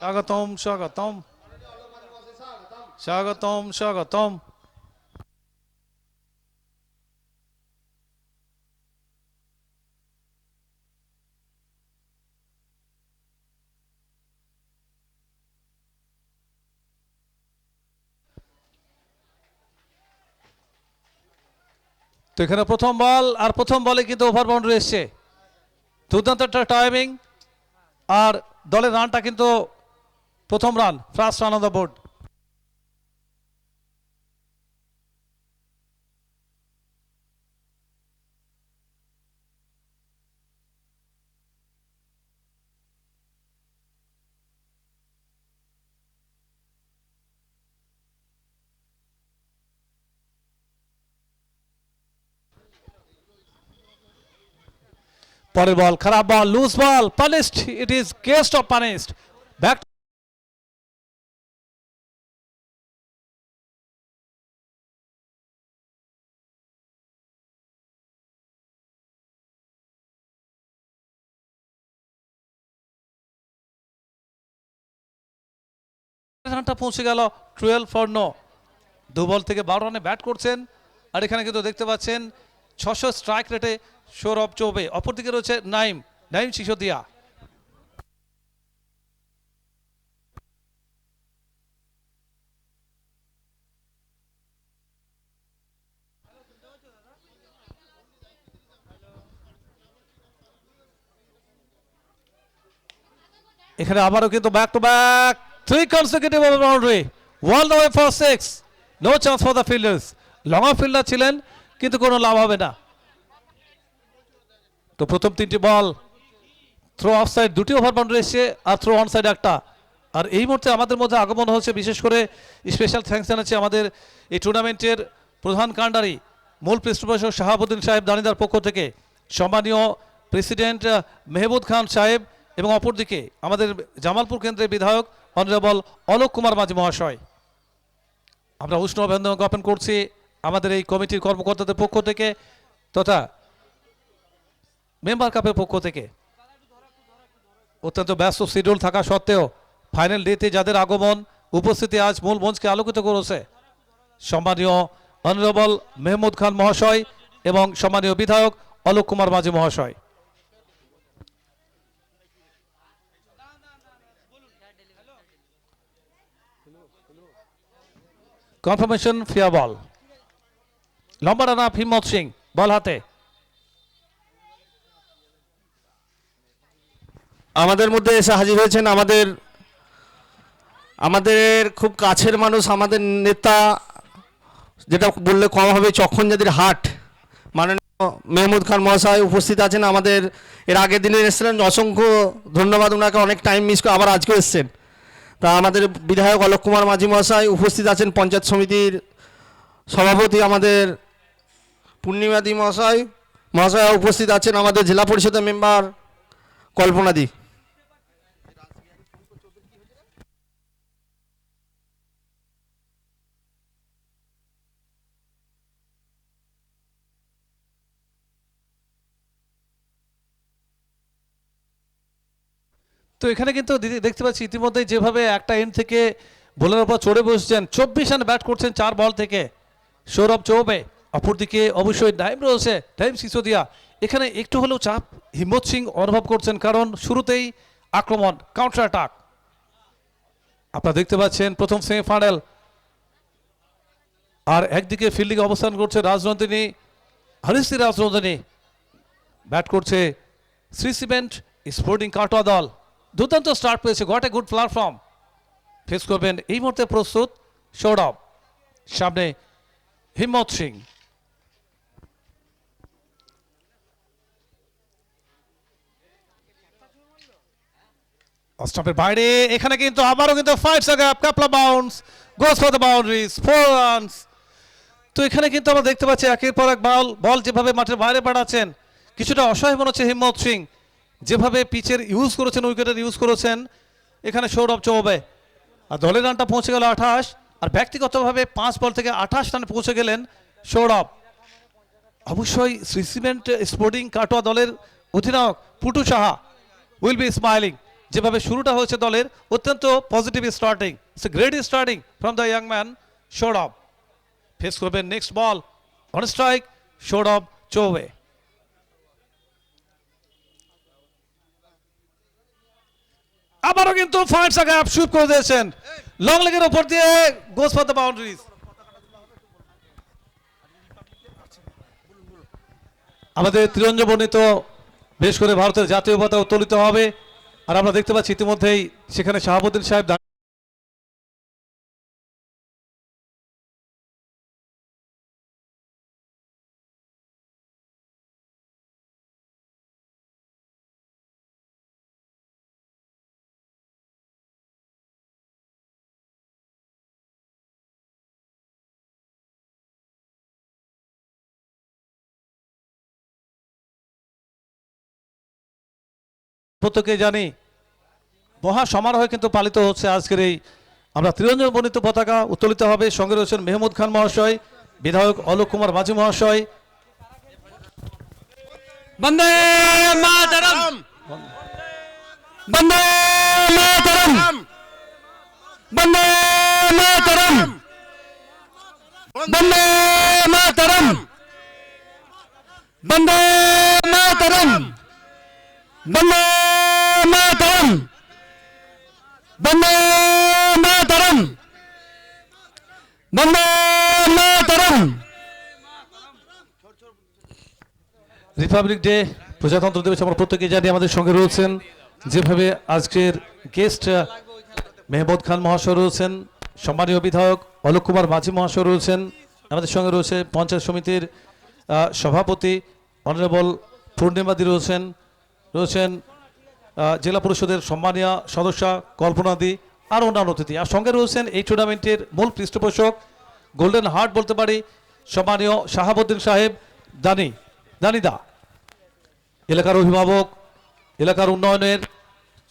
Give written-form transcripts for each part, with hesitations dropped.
স্বাগতম স্বাগতম স্বাগতম স্বাগতম। তো এখানে প্রথম বল, আর প্রথম বলে কিন্তু ওভার বাউন্ডারি এসছে। দুর্দান্ত একটা টাইমিং, আর দলের রানটা কিন্তু প্রথম run, first run on the board. পরের বল খারাপ ball, loose ball, punished, it is case of punished. Back রানটা পৌঁছে গেল 12 ফর নো। দু বল থেকে 12 রানে ব্যাট করছেন, আর এখানে কিন্তু দেখতে পাচ্ছেন 600 স্ট্রাইক রেটে সৌরভ চৌবে। অপরদিকে রয়েছে নাইম নাইম সিসোদিয়া। এখানে আবারও কিন্তু back to back 3 consecutive over boundary, all the way for 6, no chance for the fielders. Long of fielder ছিলেন কিন্তু কোনো লাভ হবে না। তো প্রথম তিনটি বল থ্রো অফ সাইড, দুটি ওভার বাউন্ডারি এসছে, আর থ্রো অন সাইড একটা। আর এই মুহূর্তে আমাদের মধ্যে আগমন হচ্ছে, বিশেষ করে স্পেশাল থ্যাঙ্কস জানাচ্ছি আমাদের এই টুর্নামেন্টের প্রধান কাণ্ডারি, মূল পৃষ্ঠপোষক শাহাবুদ্দিন সাহেব দানিদার পক্ষ থেকে, সম্মানীয় প্রেসিডেন্ট মেহবুব খান সাহেব, এবং অপরদিকে আমাদের জামালপুর কেন্দ্রের বিধায়ক অনারেবল অলোক কুমার মাঝি মহাশয়। আমরা উষ্ণ অভিনন্দন জ্ঞাপন করছি আমাদের এই কমিটির কর্মকর্তাদের পক্ষ থেকে তথা মেম্বার কাপের পক্ষ থেকে। অত্যন্ত ব্যস্ত শিডিউল থাকা সত্ত্বেও ফাইনাল ডেতে যাদের আগমন, উপস্থিতি আজ মূল মঞ্চকে আলোকিত করেছে, সম্মানীয় অনারেবল মেহমুদ খান মহাশয় এবং সম্মানীয় বিধায়ক অলোক কুমার মাঝি মহাশয়। কনফার্মেশন ফেয়ার বল, লম্বা রানা হিম্মত সিং বল হাতে। আমাদের মধ্যে এসে হাজির হয়েছেন আমাদের আমাদের খুব কাছের মানুষ, আমাদের নেতা, যেটা বললে কম হবে, চক্ষণজাতির হাট, মাননীয় মেহমুদ খান মহাশয় উপস্থিত আছেন। আমাদের এর আগের দিনে এসেছিলেন, অসংখ্য ধন্যবাদ ওনাকে, অনেক টাইম মিস করে আবার আজকেও এসছেন। তা আমাদের বিধায়ক অলোক কুমার মাঝি মহাশয় উপস্থিত আছেন, পঞ্চায়েত সমিতির সভাপতি আমাদের পূর্ণিমাদি মহাশয় উপস্থিত আছেন, আমাদের জেলা পরিষদের মেম্বার কল্পনাদি। তো এখানে কিন্তু দেখতে পাচ্ছি ইতিমধ্যে যেভাবে একটা এন্ড থেকে বোলার উপর চড়ে বসছেন, 24 রান ব্যাট করছেন 4 বল থেকে সৌরভ চৌবে। অপরদিকে অবশ্যই নাইম রয়েছে, নাইম সিসোদিয়া। এখানে একটু হলেও চাপ হিম্মত সিং অনুভব করছেন, কারণ শুরুতেই আক্রমণ, কাউন্টার অ্যাটাক। আপনারা দেখতে পাচ্ছেন প্রথম সেমিফাইনাল, আর একদিকে ফিল্ডিং অবস্থান করছে রাজনন্দিনী, হরিশ্রী রাজনন্দিনী। ব্যাট করছে শ্রী সিমেন্ট স্পোর্টিং কাটোয়া দল। দুর্দান্ত স্টার্ট পেয়েছে, got a good platform. Face করবেন এই মুহূর্তে প্রস্তুত সৌরভ, সামনে হিম্মত সিং। স্টাম্পের বাইরে, এখানে কিন্তু আবারও কিন্তু fights a gap, couple of bounce, goes for the boundaries, 4 runs. তো এখানে কিন্তু আমরা দেখতে পাচ্ছি একের পর এক বল যেভাবে মাঠের বাইরে পাঠাচ্ছেন, কিছুটা অসহায় মনে হচ্ছে হিম্মত সিং, যেভাবে পিচের ইউজ করেছেন, উইকেটের ইউজ করেছেন এখানে সৌরভ চৌবে। আর দলের রানটা পৌঁছে গেল 28, আর ব্যক্তিগতভাবে 5 বল থেকে 28 রানে পৌঁছে গেলেন সৌরভ। অবশ্যই শ্রী সিমেন্ট স্পোর্টিং কাটোয়া দলের অধিনায়ক Putu Saha will be smiling, যেভাবে শুরুটা হয়েছে দলের অত্যন্ত positive starting, it's a great starting from the young man Sourav. Face করবেন next ball on strike Sourav Choubey. আবারও কিন্তু ফাইন্ডস আ গ্যাপ, শুট করে দিয়েছেন লং লেগের উপর দিয়ে, গোস ফর দ্য বাউন্ডারিজ। আমাদের ত্রিরঞ্জন বর্ণিত বেশ করে ভারতের জাতীয় পতাকা উত্তোলিত হবে, আর আমরা দেখতে পাচ্ছি ইতিমধ্যেই সেখানে শাহাবুদ্দিন সাহেব প্রত্যেকে জানি মহা সমারোহে কিন্তু পালিত হচ্ছে আজকের এই, আমরা ত্রিরঞ্জন বর্ণিত পতাকা উত্তোলিত হবে। সঙ্গে রয়েছেন মেহমুদ খান মহাশয়, বিধায়ক অলোক কুমার মাঝি মহাশয়। বন্দে মাতরম, বন্দে মাতরম, বন্দে মাতরম, বন্দে মাতরম, বন্দে মাতরম, বন্দে মাতরম, বন্দে মাতরম, বন্দে মাতরম। রিপাবলিক ডে, প্রজাতন্ত্র দিবস আমরা প্রত্যেকে জানি। আমাদের সঙ্গে রয়েছেন যেভাবে আজকের গেস্ট মেহমুদ খান মহাশয় রয়েছেন, সম্মানীয় বিধায়ক অলোক কুমার মাঝি মহাশয় রয়েছেন, আমাদের সঙ্গে রয়েছে পঞ্চায়েত সমিতির সভাপতি অনারেবল পূর্ণিমাদি রয়েছেন, রয়েছেন জেলা পরিষদের সম্মানীয় সদস্যা কল্পনাদি, আর অন্যান্য অতিথি। আর সঙ্গে রয়েছেন এই টুর্নামেন্টের মূল পৃষ্ঠপোষক, গোল্ডেন হার্ট বলতে পারি, সম্মানীয় শাহাবুদ্দিন সাহেব দানিদা, এলাকার অভিভাবক, এলাকার উন্নয়নের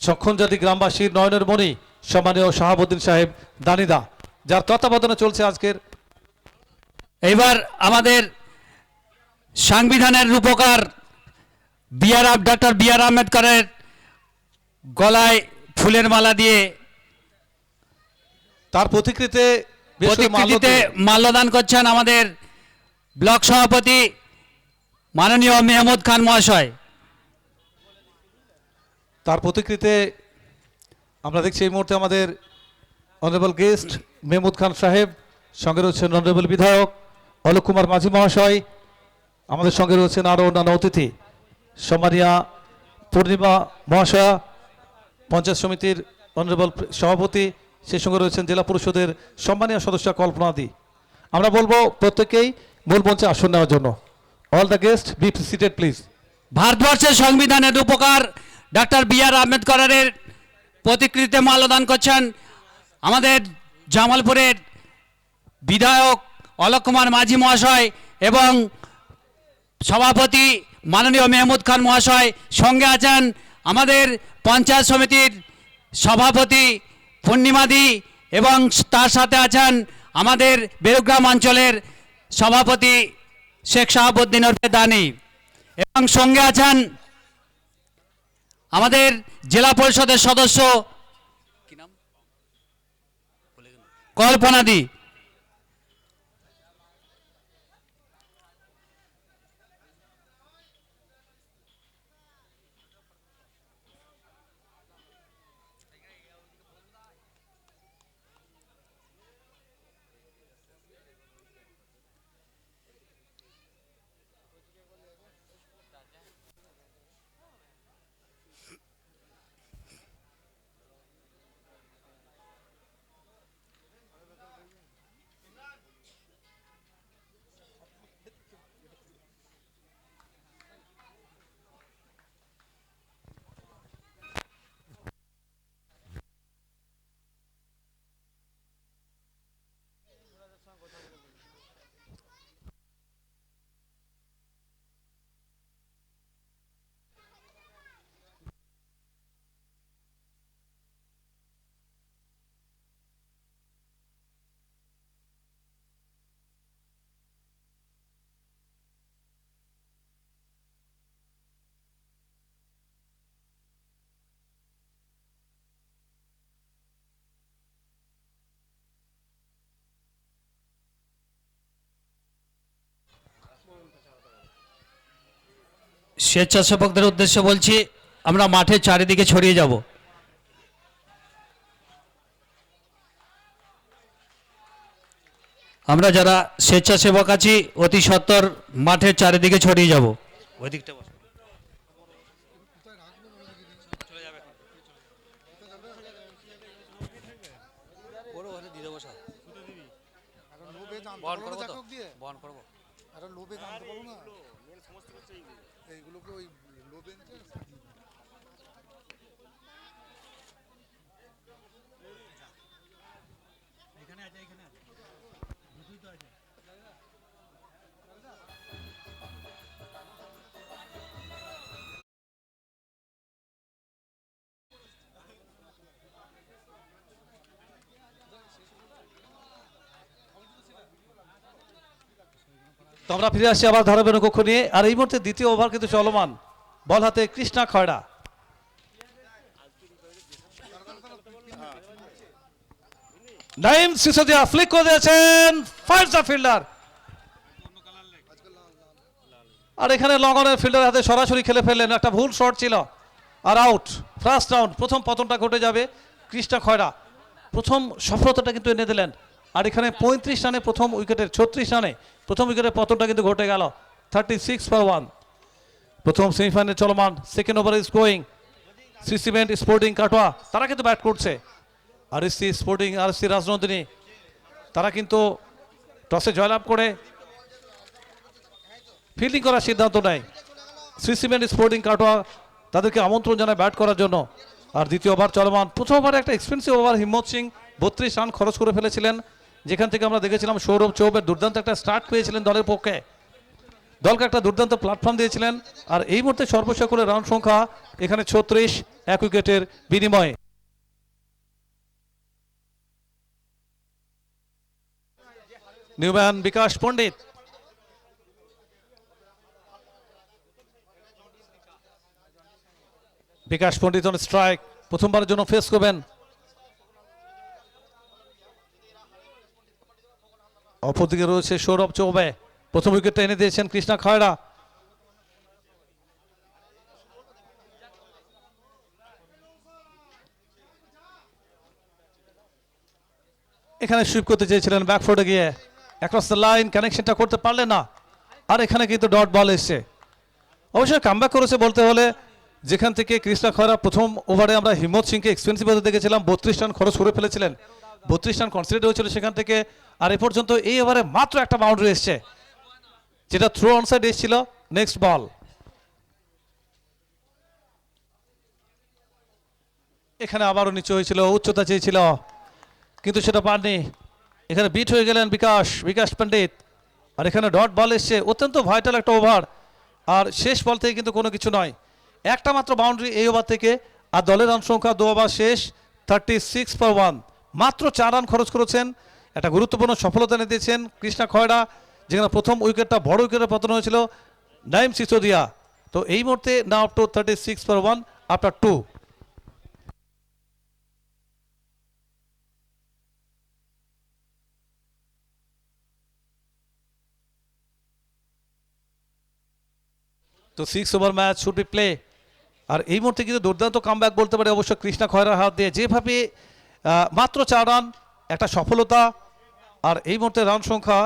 সক্ষম জাতি গ্রামবাসীর নয়নের মণি সম্মানীয় শাহাবুদ্দিন সাহেব দানিদা, যার তত্ত্বাবধানে চলছে আজকের। এবার আমাদের সংবিধানের রূপকার ডক্টর বি আর আম্বেদকরের গলায় ফুলের মালা দিয়ে তার প্রতিকৃতিতে মাল্যদান করছেন আমাদের ব্লক সভাপতি মাননীয় মেহমুদ খান মহাশয়। তার প্রতিকৃতিতে আমরা দেখছি এই মুহূর্তে আমাদের অনারেবল গেস্ট মেহমুদ খান সাহেব, সঙ্গে রয়েছেন অনারেবল বিধায়ক অলোক কুমার মাঝি মহাশয়, আমাদের সঙ্গে রয়েছেন আরও অন্যান্য অতিথি, সম্মানীয়া পূর্ণিমা মহাশয়া, পঞ্চায়েত সমিতির অনারেবল সভাপতি, সেই সঙ্গে রয়েছেন জেলা পরিষদের সম্মানীয় সদস্য কল্পনাদি। আমরা বলবো প্রত্যেকেই মূল মঞ্চে আসন নেওয়ার জন্য। All the guest be seated please. ভারতবর্ষের সংবিধানের রূপকার ডক্টর বি আর আম্বেদকরের প্রতিকৃতিতে মাল্যদান করছেন আমাদের জামালপুরের বিধায়ক অলোক কুমার মাঝি মহাশয় এবং সভাপতি মাননীয় মেহমুদ খান মহাশয়। সঙ্গে আছেন আমাদের পঞ্চায়েত সমিতির সভাপতি পূর্ণিমাদি এবং তার সাথে আছেন আমাদের বেরুগ্রাম অঞ্চলের সভাপতি শেখ শাহাবুদ্দিন ওরফে দানি, এবং সঙ্গে আছেন আমাদের জেলা পরিষদের সদস্য কল্পনাদি। স্বেচ্ছাসেবকদের উদ্দেশ্যে বলছি, আমরা মাঠের চারিদিকে ছড়িয়ে যাব। আমরা যারা স্বেচ্ছাসেবক আছি অতি সত্বর মাঠের চারিদিকে ছড়িয়ে যাব। ওই দিকটা বসো। বহন করবো তো? বহন করবো। তো আমরা ফিরে আসছি আবার ধারাবাহিক কক্ষ নিয়ে। আর এই মুহূর্তে দ্বিতীয় ওভার কিন্তু চলমান, বল হাতে কৃষ্ণা খয়ড়া। নাইম সিসোদিয়া ফ্লিক করে দিয়েছেন, ফায়ার্স দ্য ফিল্ডার। আর এখানে লগনের ফিল্ডার হাতে সরাসরি খেলে ফেললেন, একটা ভুল শট ছিল আর আউট। ফার্স্ট রাউন্ড, প্রথম পতনটা ঘটে যাবে কৃষ্ণা খয়ড়া। প্রথম সফলতাটা কিন্তু এনে দিলেন। আর এখানে 35 রানে প্রথম উইকেটের, 36 রানে প্রথম উইকেটের পতনটা কিন্তু ঘটে গেল। 36/1 প্রথম সেমিফাইনাল চলমান। Second over is going. Cement sporting Katwa তারা কিন্তু ব্যাট করছে। আরএসসি স্পোর্টিং, আরএসসি রাজনন্দিনী তারা কিন্তু টসে জয়লাভ করে ফিল্ডিং করার সিদ্ধান্ত নেয়। সিমেন্ট স্পোর্টিং কাটোয়া তাদেরকে আমন্ত্রণ জানায় ব্যাট করার জন্য। আর দ্বিতীয় ওভার চলমান। প্রথম ওভারে একটা এক্সপেন্সিভ ওভার হিম্মত সিং 32 রান খরচ করে ফেলেছিলেন, যেখান থেকে আমরা দেখেছিলাম সৌরভ চৌবের দুর্দান্ত একটা স্টার্ট পেয়েছিলেন দলের পক্ষে, দলকে একটা দুর্দান্ত প্ল্যাটফর্ম দিয়েছিলেন। আর এই মুহূর্তে সর্বশেষ করে রান সংখ্যা এখানে 36, 1 উইকেটের বিনিময়ে। Newman Bikash Pandit, Bikash Pandit on strike, প্রথমবারের জন্য ফেস করবেন। অপরদিকে রয়েছে সৌরভ চৌবে, প্রথম উইকেটটা এনে দিয়েছেন কৃষ্ণা খয়ড়া। এখানে সুইপ করতে চেয়েছিলেন ব্যাকফুটে গিয়ে, অ্যাক্রস দ্য লাইন কানেকশনটা করতে পারলেন না। আর এখানে কিন্তু ডট বল এসছে। অবশ্যই কামব্যাক করেছে বলতে হলে, যেখান থেকে কৃষ্ণা খয়ড়া প্রথম ওভারে আমরা হিম্মত সিংকে এক্সপেন্সিভ হতে দেখেছিলাম, 32 রান খরচ করে ফেলেছিলেন, 32 রান কনসিডার হয়েছিল সেখান থেকে। আর এ পর্যন্ত এই ওভারে মাত্র একটা বাউন্ডারি এসছে, যেটা থ্রো অনসাইড এসেছিল। নেক্সট বল, এখানে আবারও নিচে হয়েছিল, উচ্চতা চেয়েছিল কিন্তু সেটা পাননি। এখানে বিট হয়ে গেলেন বিকাশ পণ্ডিত। আর এখানে ডট বল এসছে, অত্যন্ত ভাইটাল একটা ওভার। আর শেষ বল থেকে কিন্তু কোনো কিছু নয়, একটা মাত্র বাউন্ডারি এই ওভার থেকে। আর দলের রান সংখ্যা 2 ওভার শেষ 36/1, মাত্র 4 রান খরচ করেছেন। একটা গুরুত্বপূর্ণ সফলতা এনে দিয়েছেন কৃষ্ণা খয়ড়া, যেখানে প্রথম উইকেটটা বড় উইকেটের পতন হয়েছিল নাইম সিসোদিয়া। তো এই মুহূর্তে নাও আপ টু 36/1 আফটার 2। তো 6 over match should be play. আর এই মুহূর্তে কিন্তু দুর্দান্ত কামব্যাক বলতে পারে অবশ্য কৃষ্ণা খয়ড়ার হাত দিয়ে, যেভাবে মাত্র 4 রান, একটা সফলতা। আর এই মুহূর্তে রান সংখ্যা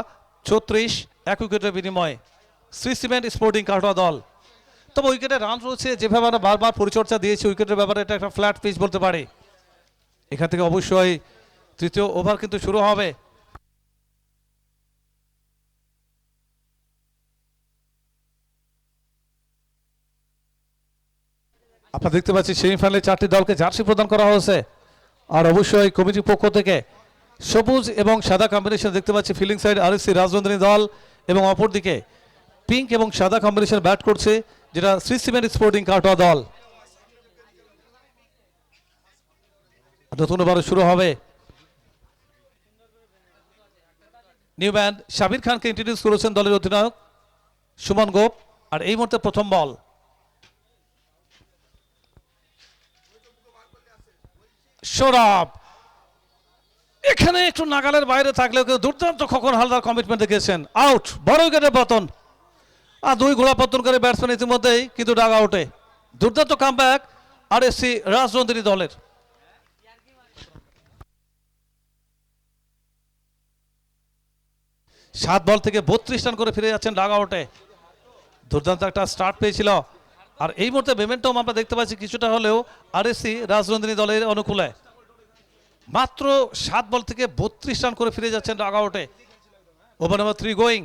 36, 1 উইকেটের বিনিময়ে। সিমেন্ট স্পোর্টিং কাটোয়া দল। তবে উইকেটের রান রয়েছে, যেভাবে আমরা বারবার পরিচর্যা দিয়েছি উইকেটের ব্যাপারে, এটা একটা ফ্ল্যাট পিচ বলতে পারে। এখান থেকে অবশ্যই তৃতীয় ওভার কিন্তু শুরু হবে। আপনারা দেখতে পাচ্ছি সেমিফাইনালে 4টি দলকে জার্সি প্রদান করা হয়েছে। আর অবশ্যই কমিটির পক্ষ থেকে সবুজ এবং সাদা কম্বিনেশন দেখতে পাচ্ছি ফিল্ডিং সাইড আরএসসি রাজনন্দিনী দল, এবং অপরদিকে পিঙ্ক এবং সাদা কম্বিনেশন ব্যাট করছে যেটা সিমেন্ট স্পোর্টিং কাটোয়া দল। নতুন ওভার শুরু হবে। নিউ ব্যান্ড শাবির খানকে ইন্ট্রোডিউস করেছেন দলের অধিনায়ক সুমন গোপ। আর এই মুহূর্তে প্রথম বল, সৌরভ এখানে একটু নাগালের বাইরে থাকলেও দুর্দান্ত খোকন হালদার কমিটমেন্ট দেখিয়েছেন। আউট, বড় উইকেটের পতন। আর দুই ঘোড়াপত্তনকারী ব্যাটসম্যান ইতিমধ্যেই কিন্তু ডাগ আউটে। দুর্দান্ত কামব্যাক আরএসসি রাজনন্দিনী দলের। সাত বল থেকে 32 রান করে ফিরে যাচ্ছেন ডাগ আউটে। দুর্দান্ত একটা স্টার্ট পেয়েছিল, আর এই মুহূর্তে মোমেন্টাম আমরা দেখতে পাচ্ছি কিছুটা হলেও আরএসসি রাজনন্দিনী দলের অনুকূলে। মাত্র 7 বল থেকে 32 রান করে ফিরে যাচ্ছেন ডাগ আউটে। ওভার নাম্বার 3 গোয়িং,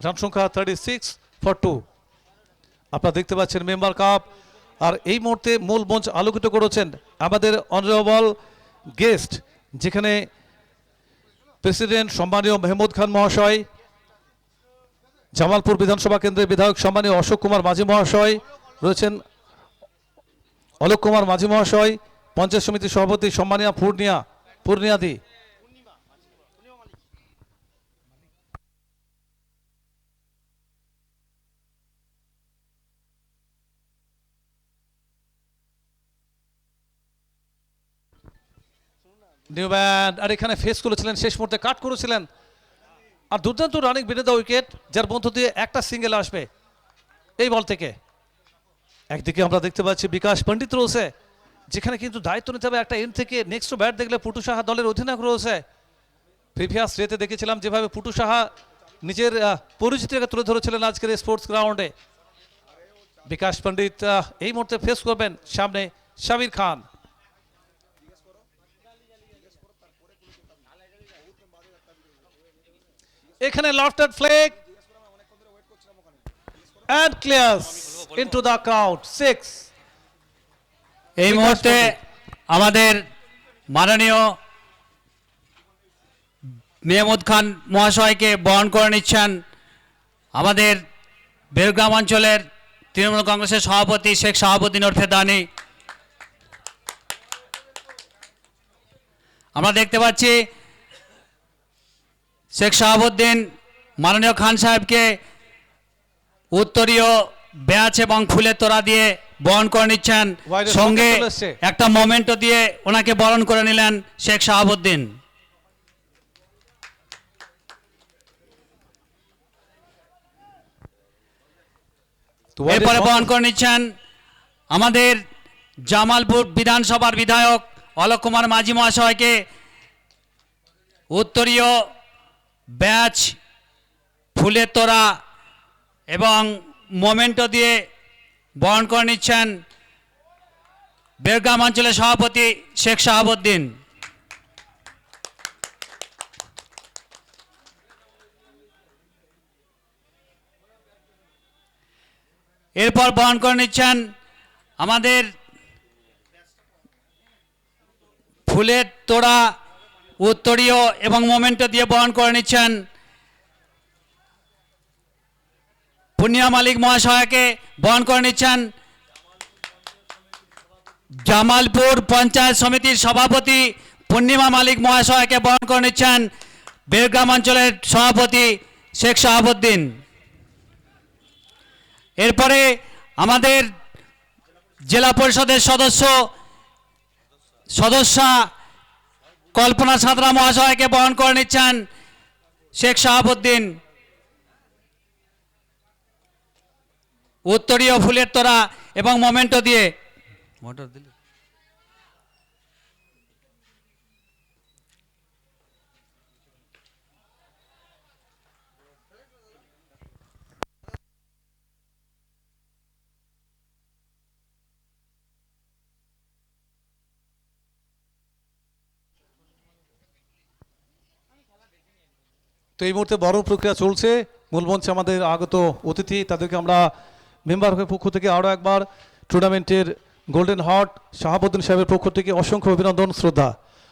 রান সংখ্যা 36 for 2। আপনারা দেখতে পাচ্ছেন মেম্বার কাপ, আর এই মুহূর্তে মূল মঞ্চ আলোকিত করেছেন আমাদের অনারেবল গেস্ট, যেখানে প্রেসিডেন্ট সম্মানীয় মেহমুদ খান মহাশয়, জামালপুর বিধানসভা কেন্দ্রের বিধায়ক সম্মানীয় অশোক কুমার মাঝি মহাশয় রয়েছেন, অলোক কুমার মাঝি মহাশয়, পঞ্চায়েত সমিতির সভাপতি সম্মানীয় পূর্ণিয়াদি। নিউ ব্যান্ড, আর এখানে ফেস করেছিলেন, শেষ মুহূর্তে কাট করেছিলেন, আর দুর্দান্ত রানিং বেঁধে দেওয়া উইকেট, যার মধ্য দিয়ে একটা সিঙ্গেল আসবে এই বল থেকে। একদিকে আমরা দেখতে পাচ্ছি বিকাশ পণ্ডিত রয়েছে, যেখানে কিন্তু দায়িত্ব নিতে হবে একটা এন্ড থেকে। নেক্সট ব্যাট দেখলে পুটু সাহা দলের অধিনায়ক রয়েছে। প্রিভিয়াস রেতে দেখেছিলাম যেভাবে পুটু সাহা নিজের পরিচিতিকে তুলে ধরেছিলেন আজকের স্পোর্টস গ্রাউন্ডে। বিকাশ পণ্ডিত এই মুহূর্তে ফেস করবেন সামনে শাবির খান। এখানে lofted ফ্লেক and clears into the crowd 6। এই মুহূর্তে আমাদের মাননীয় মেহমুদ খান মহাশয়কে বরণ করে নিচ্ছেন আমাদের বেলগ্রাম অঞ্চলের তৃণমূল কংগ্রেসের সভাপতি শেখ শাহাবুদ্দিন ওরফে দানি। আমরা দেখতে পাচ্ছি শেখ শাহাবুদ্দিন মাননীয় খান সাহেবকে উত্তরীয় ব্যাচ এবং ফুলের তোড়া দিয়ে বরণ করে নিচ্ছেন, সঙ্গে একটা মোমেন্টও দিয়ে ওনাকে বরণ করে নিলেন শেখ শাহাবুদ্দিন। এরপরে বরণ করে নিচ্ছেন আমাদের জামালপুর বিধানসভার বিধায়ক অলোক কুমার মাঝি মহাশয়কে উত্তরীয় ব্যাচ, ফুলের তোড়া এবং মোমেন্টো দিয়ে বরণ করে নিচ্ছেন বেলগ্রাম অঞ্চলের সভাপতি শেখ শাহাবুদ্দিন। এরপর বরণ করে নিচ্ছেন আমাদের ফুলের তোড়া, উত্তরীয় এবং মোমেন্টো দিয়ে বরণ করে নিচ্ছেন পূর্ণিমা মালিক মহাশয়কে বরণ করে নিচ্ছেন জামালপুর পঞ্চায়েত সমিতির সভাপতি পূর্ণিমা মালিক মহাশয়কে বরণ করে নিচ্ছেন বেলগ্রাম অঞ্চলের সভাপতি শেখ শাহাবুদ্দিন। এরপরে আমাদের জেলা পরিষদের সদস্যা কল্পনা সাঁতরা মহাশয়কে বরণ করে নিচ্ছেন শেখ শাহাবুদ্দিন উত্তরীয় ফুলের তোড়া এবং মোমেন্টো দিয়ে। তো এই মুহূর্তে বড় প্রক্রিয়া চলছে। মূল মঞ্চে আমাদের আগত অতিথি, তাদেরকে আমরা মেম্বারের পক্ষ থেকে আরও একবার টুর্নামেন্টের গোল্ডেন হার্ট শাহাবুদ্দিন সাহেবের পক্ষ থেকে অসংখ্য অভিনন্দন, শ্রদ্ধা।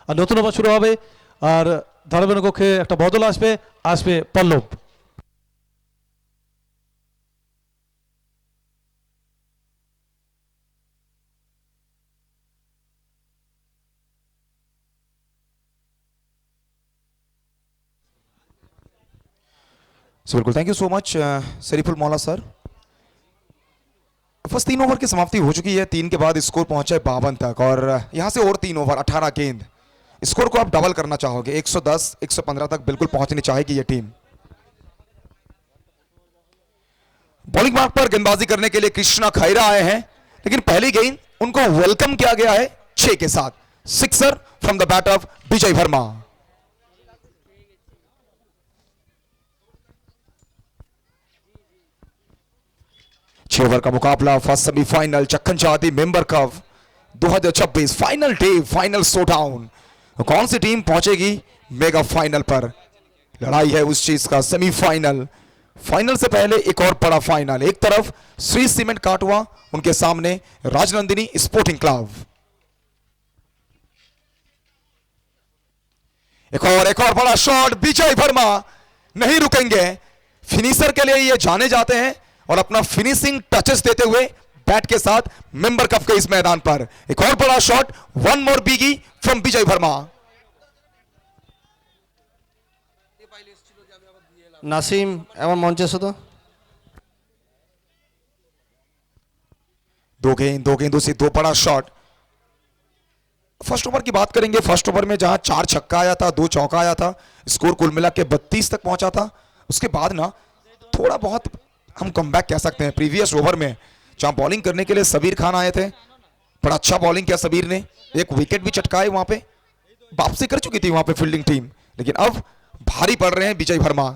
আর নতুন আবার শুরু হবে, আর ধারাবাহিক কক্ষে একটা বদল আসবে পল্লব। सो बिल्कुल thank you so much Shariful मौला सर। फर्स्ट 3 ओवर की समाप्ति हो चुकी है। 3 के बाद स्कोर पहुंचा है 52 तक, और यहां से और 3 ओवर 18 गेंद, स्कोर को आप डबल करना चाहोगे। 110 115 तक बिल्कुल पहुंचनी चाहेगी ये टीम। बॉलिंग मार्क पर गेंदबाजी करने के लिए कृष्णा खैरा आए हैं, लेकिन पहली गेंद उनको वेलकम किया गया है 6 के साथ। Sixer from the bat off Vijay Varma. छह ओवर का मुकाबला, फर्स्ट सेमीफाइनल चक्कन चाहती member cup 2026 final day, final showdown. कौन सी टीम पहुंचेगी मेगा फाइनल पर? लड़ाई है उस चीज का। सेमीफाइनल, फाइनल से पहले एक और बड़ा फाइनल। एक तरफ श्री सीमेंट काटवा, उनके सामने राजनंदिनी स्पोर्टिंग क्लब। एक और बड़ा शॉट, विजय वर्मा नहीं रुकेंगे। फिनिशर के लिए ये जाने जाते हैं और अपना फिनिशिंग टचेस देते हुए बैट के साथ मेंबर कप के इस मैदान पर एक और बड़ा शॉट, वन मोर बिगी फ्रॉम विजय वर्मा। নাসিম এমন মঞ্চে এসো তো। दो गेंदों से दो बड़ा शॉट। फर्स्ट ओवर की बात करेंगे। फर्स्ट ओवर में जहां 4 छक्का आया था, 2 चौका आया था, स्कोर कुल मिला के 32 तक पहुंचा था। उसके बाद ना थोड़ा बहुत हम कमबैक कह सकते हैं। प्रीवियस ओवर में जहां बॉलिंग करने के लिए सबीर खान आए थे, बड़ा अच्छा बॉलिंग किया सबीर ने, एक विकेट भी चटकाए। वहां पे वापसी कर चुकी थी वहां पे फील्डिंग टीम, लेकिन अब भारी पड़ रहे हैं विजय वर्मा।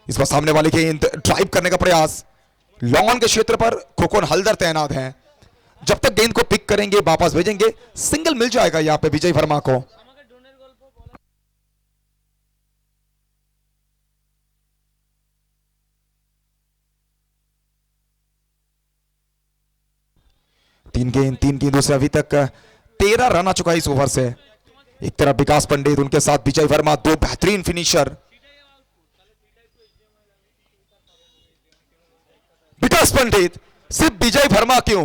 इस बार सामने वाली गेंद ड्राइव करने का प्रयास, लॉन्ग ऑन के क्षेत्र पर खोखन हल्दर तैनात हैं। जब तक गेंद को पिक करेंगे, वापस भेजेंगे, सिंगल मिल जाएगा यहां पे विजय वर्मा को। तीन गेंदों से अभी तक 13 रन आ चुका है इस ओवर से। एक तरफ विकास पंडित, उनके साथ विजय वर्मा, दो बेहतरीन फिनिशर। विकास पंडित, सिर्फ विजय वर्मा क्यों?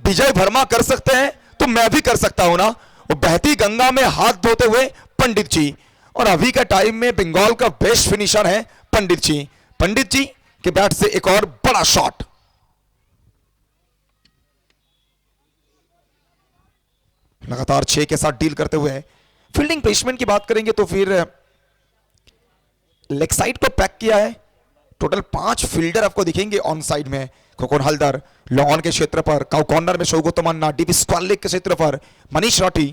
विजय वर्मा कर सकते हैं तो मैं भी कर सकता हूं ना। वो बहती गंगा में हाथ धोते हुए पंडित जी, और अभी का टाइम में बंगाल का बेस्ट फिनिशर है पंडित जी। पंडित जी के बैट से एक और बड़ा शॉट। लगातार 6 के साथ डील करते हुए फील्डिंग प्लेसमेंट की बात करेंगे तो फिर लेग साइड को पैक किया है। टोटल 5 फील्डर आपको दिखेंगे ऑन साइड में। खोखन हल्दर लॉन्ग ऑन के क्षेत्र पर, काउ कॉर्नर में शौगत मन्ना, डीप स्क्वायर लेग के क्षेत्र पर Manish Rathi.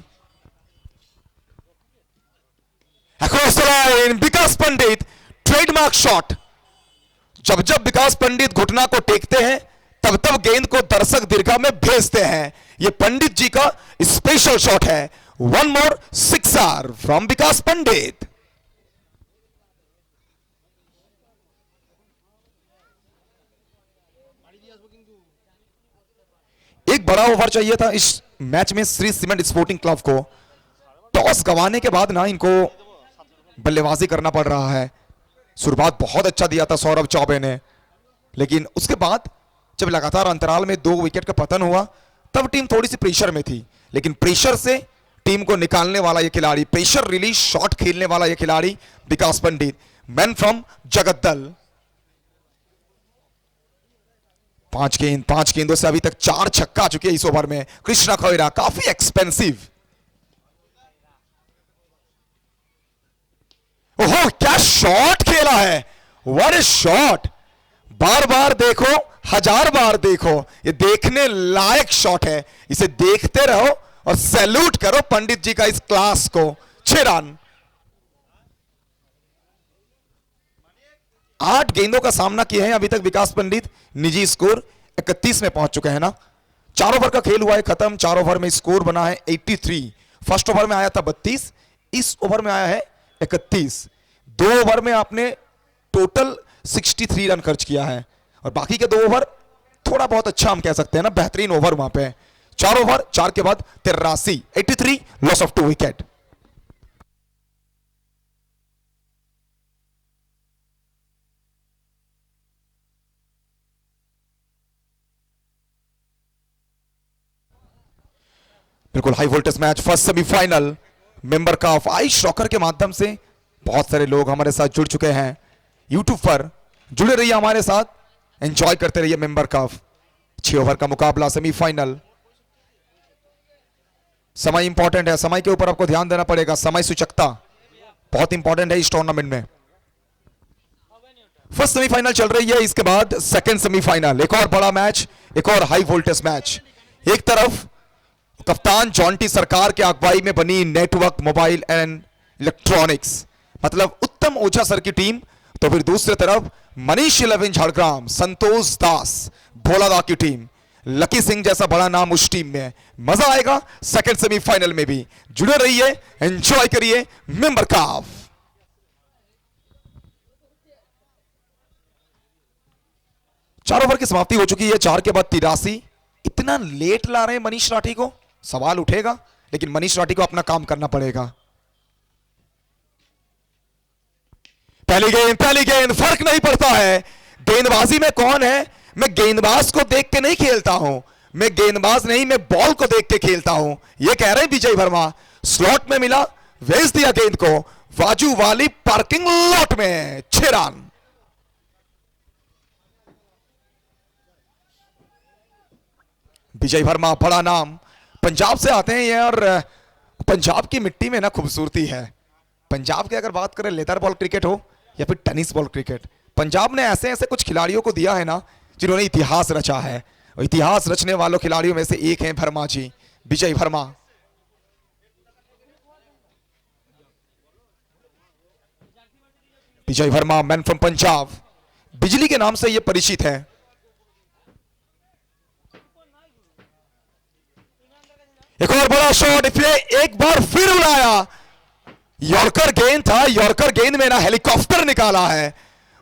Across the line Vikas Pandit, trademark shot. जब जब विकास पंडित घुटना को टेकते हैं तब तब गेंद को दर्शक दीर्घा में भेजते हैं। यह पंडित जी का स्पेशल शॉट है। वन मोर सिक्सर फ्रॉम विकास पंडित। एक बड़ा ओवर चाहिए था इस मैच में श्री सीमेंट स्पोर्टिंग क्लब को। टॉस गंवाने के बाद ना इनको बल्लेबाजी करना पड़ रहा है। शुरुआत बहुत अच्छा दिया था सौरभ चौबे ने, लेकिन उसके बाद जब लगातार अंतराल में 2 विकेट का पतन हुआ तब टीम थोड़ी सी प्रेशर में थी। लेकिन प्रेशर से टीम को निकालने वाला यह खिलाड़ी, प्रेशर रिलीज शॉट खेलने वाला यह खिलाड़ी विकास पंडित, मैन फ्रॉम जगद्दल। 5 गेंदों से अभी तक 4 छक्का आ चुके हैं इस ओवर में। कृष्णा खैरा काफी एक्सपेंसिव। ओहो क्या शॉट खेला है, व्हाट ए शॉट। बार बार देखो, 1000 बार देखो, ये देखने लायक शॉट है। इसे देखते रहो और सैल्यूट करो पंडित जी का इस क्लास को। 6 रन। 8 गेंदों का सामना किए हैं अभी तक विकास पंडित। निजी स्कोर 31 में पहुंच चुके हैं ना। 4 ओवर का खेल हुआ है खत्म। 4 ओवर में स्कोर बना है 83। फर्स्ट ओवर में आया था 32, इस ओवर में आया है 31। 2 ओवर में आपने टोटल 63 रन खर्च किया है, और बाकी के 2 ओवर थोड़ा बहुत अच्छा हम कह सकते हैं ना, बेहतरीन ओवर वहां पे। 4 ओवर, 4 के बाद 83, 83, लॉस ऑफ 2 विकेट। बिल्कुल high voltage match, first semifinal member cup ice rocker के माध्यम से बहुत सारे लोग हमारे साथ जुड़ चुके हैं। यूट्यूब पर जुड़े रहिए हमारे साथ, एंजॉय करते रहिए मेंबर कप। 6 ओवर का मुकाबला, सेमीफाइनल। समय इंपॉर्टेंट है, समय के ऊपर आपको ध्यान देना पड़ेगा। समय सूचकता बहुत इंपॉर्टेंट है इस टूर्नामेंट में। फर्स्ट सेमीफाइनल चल रही है, इसके बाद सेकंड सेमीफाइनल, एक और बड़ा मैच, एक और हाई वोल्टेज मैच। एक तरफ कप्तान जॉन्टी सरकार के अगुवाई में बनी नेटवर्क मोबाइल एंड इलेक्ट्रॉनिक्स, मतलब उत्तम ओझा सर की टीम, तो फिर दूसरी तरफ मनीष 11 झाड़ग्राम, संतोष दास भोलादा की टीम, लकी सिंह जैसा बड़ा नाम उस टीम में है। मजा आएगा सेकंड सेमीफाइनल में भी, जुड़े रहिए, एंजॉय करिए मेंबर काफ। चार ओवर की समाप्ति हो चुकी है, 4 के बाद 83। इतना लेट ला रहे हैं मनीष राठी को, सवाल उठेगा, लेकिन मनीष राठी को अपना काम करना पड़ेगा। पहली गेंद फर्क नहीं पड़ता है। गेंदबाजी में कौन है, मैं गेंदबाज को देख के नहीं खेलता हूं, मैं गेंदबाज नहीं, मैं बॉल को देख के खेलता हूं, यह कह रहे हैं विजय वर्मा। स्लॉट में मिला, भेज दिया गेंद को वाजू वाली पार्किंग लॉट में, 6 रन। विजय वर्मा बड़ा नाम, पंजाब से आते हैं ये, और पंजाब की मिट्टी में ना खूबसूरती है। पंजाब की अगर बात करें लेदर बॉल क्रिकेट हो या फिर टेनिस बॉल क्रिकेट, पंजाब ने ऐसे ऐसे कुछ खिलाड़ियों को दिया है ना जिन्होंने इतिहास रचा है, और इतिहास रचने वालों खिलाड़ियों में से एक हैं वर्मा जी, विजय वर्मा। विजय वर्मा मैन फ्रॉम पंजाब, बिजली के नाम से यह परिचित है। एक और बड़ा शॉट, एक बार फिर उड़ाया, यॉर्कर गेंद था, यॉर्कर गेंद में ना हेलीकॉप्टर निकाला है।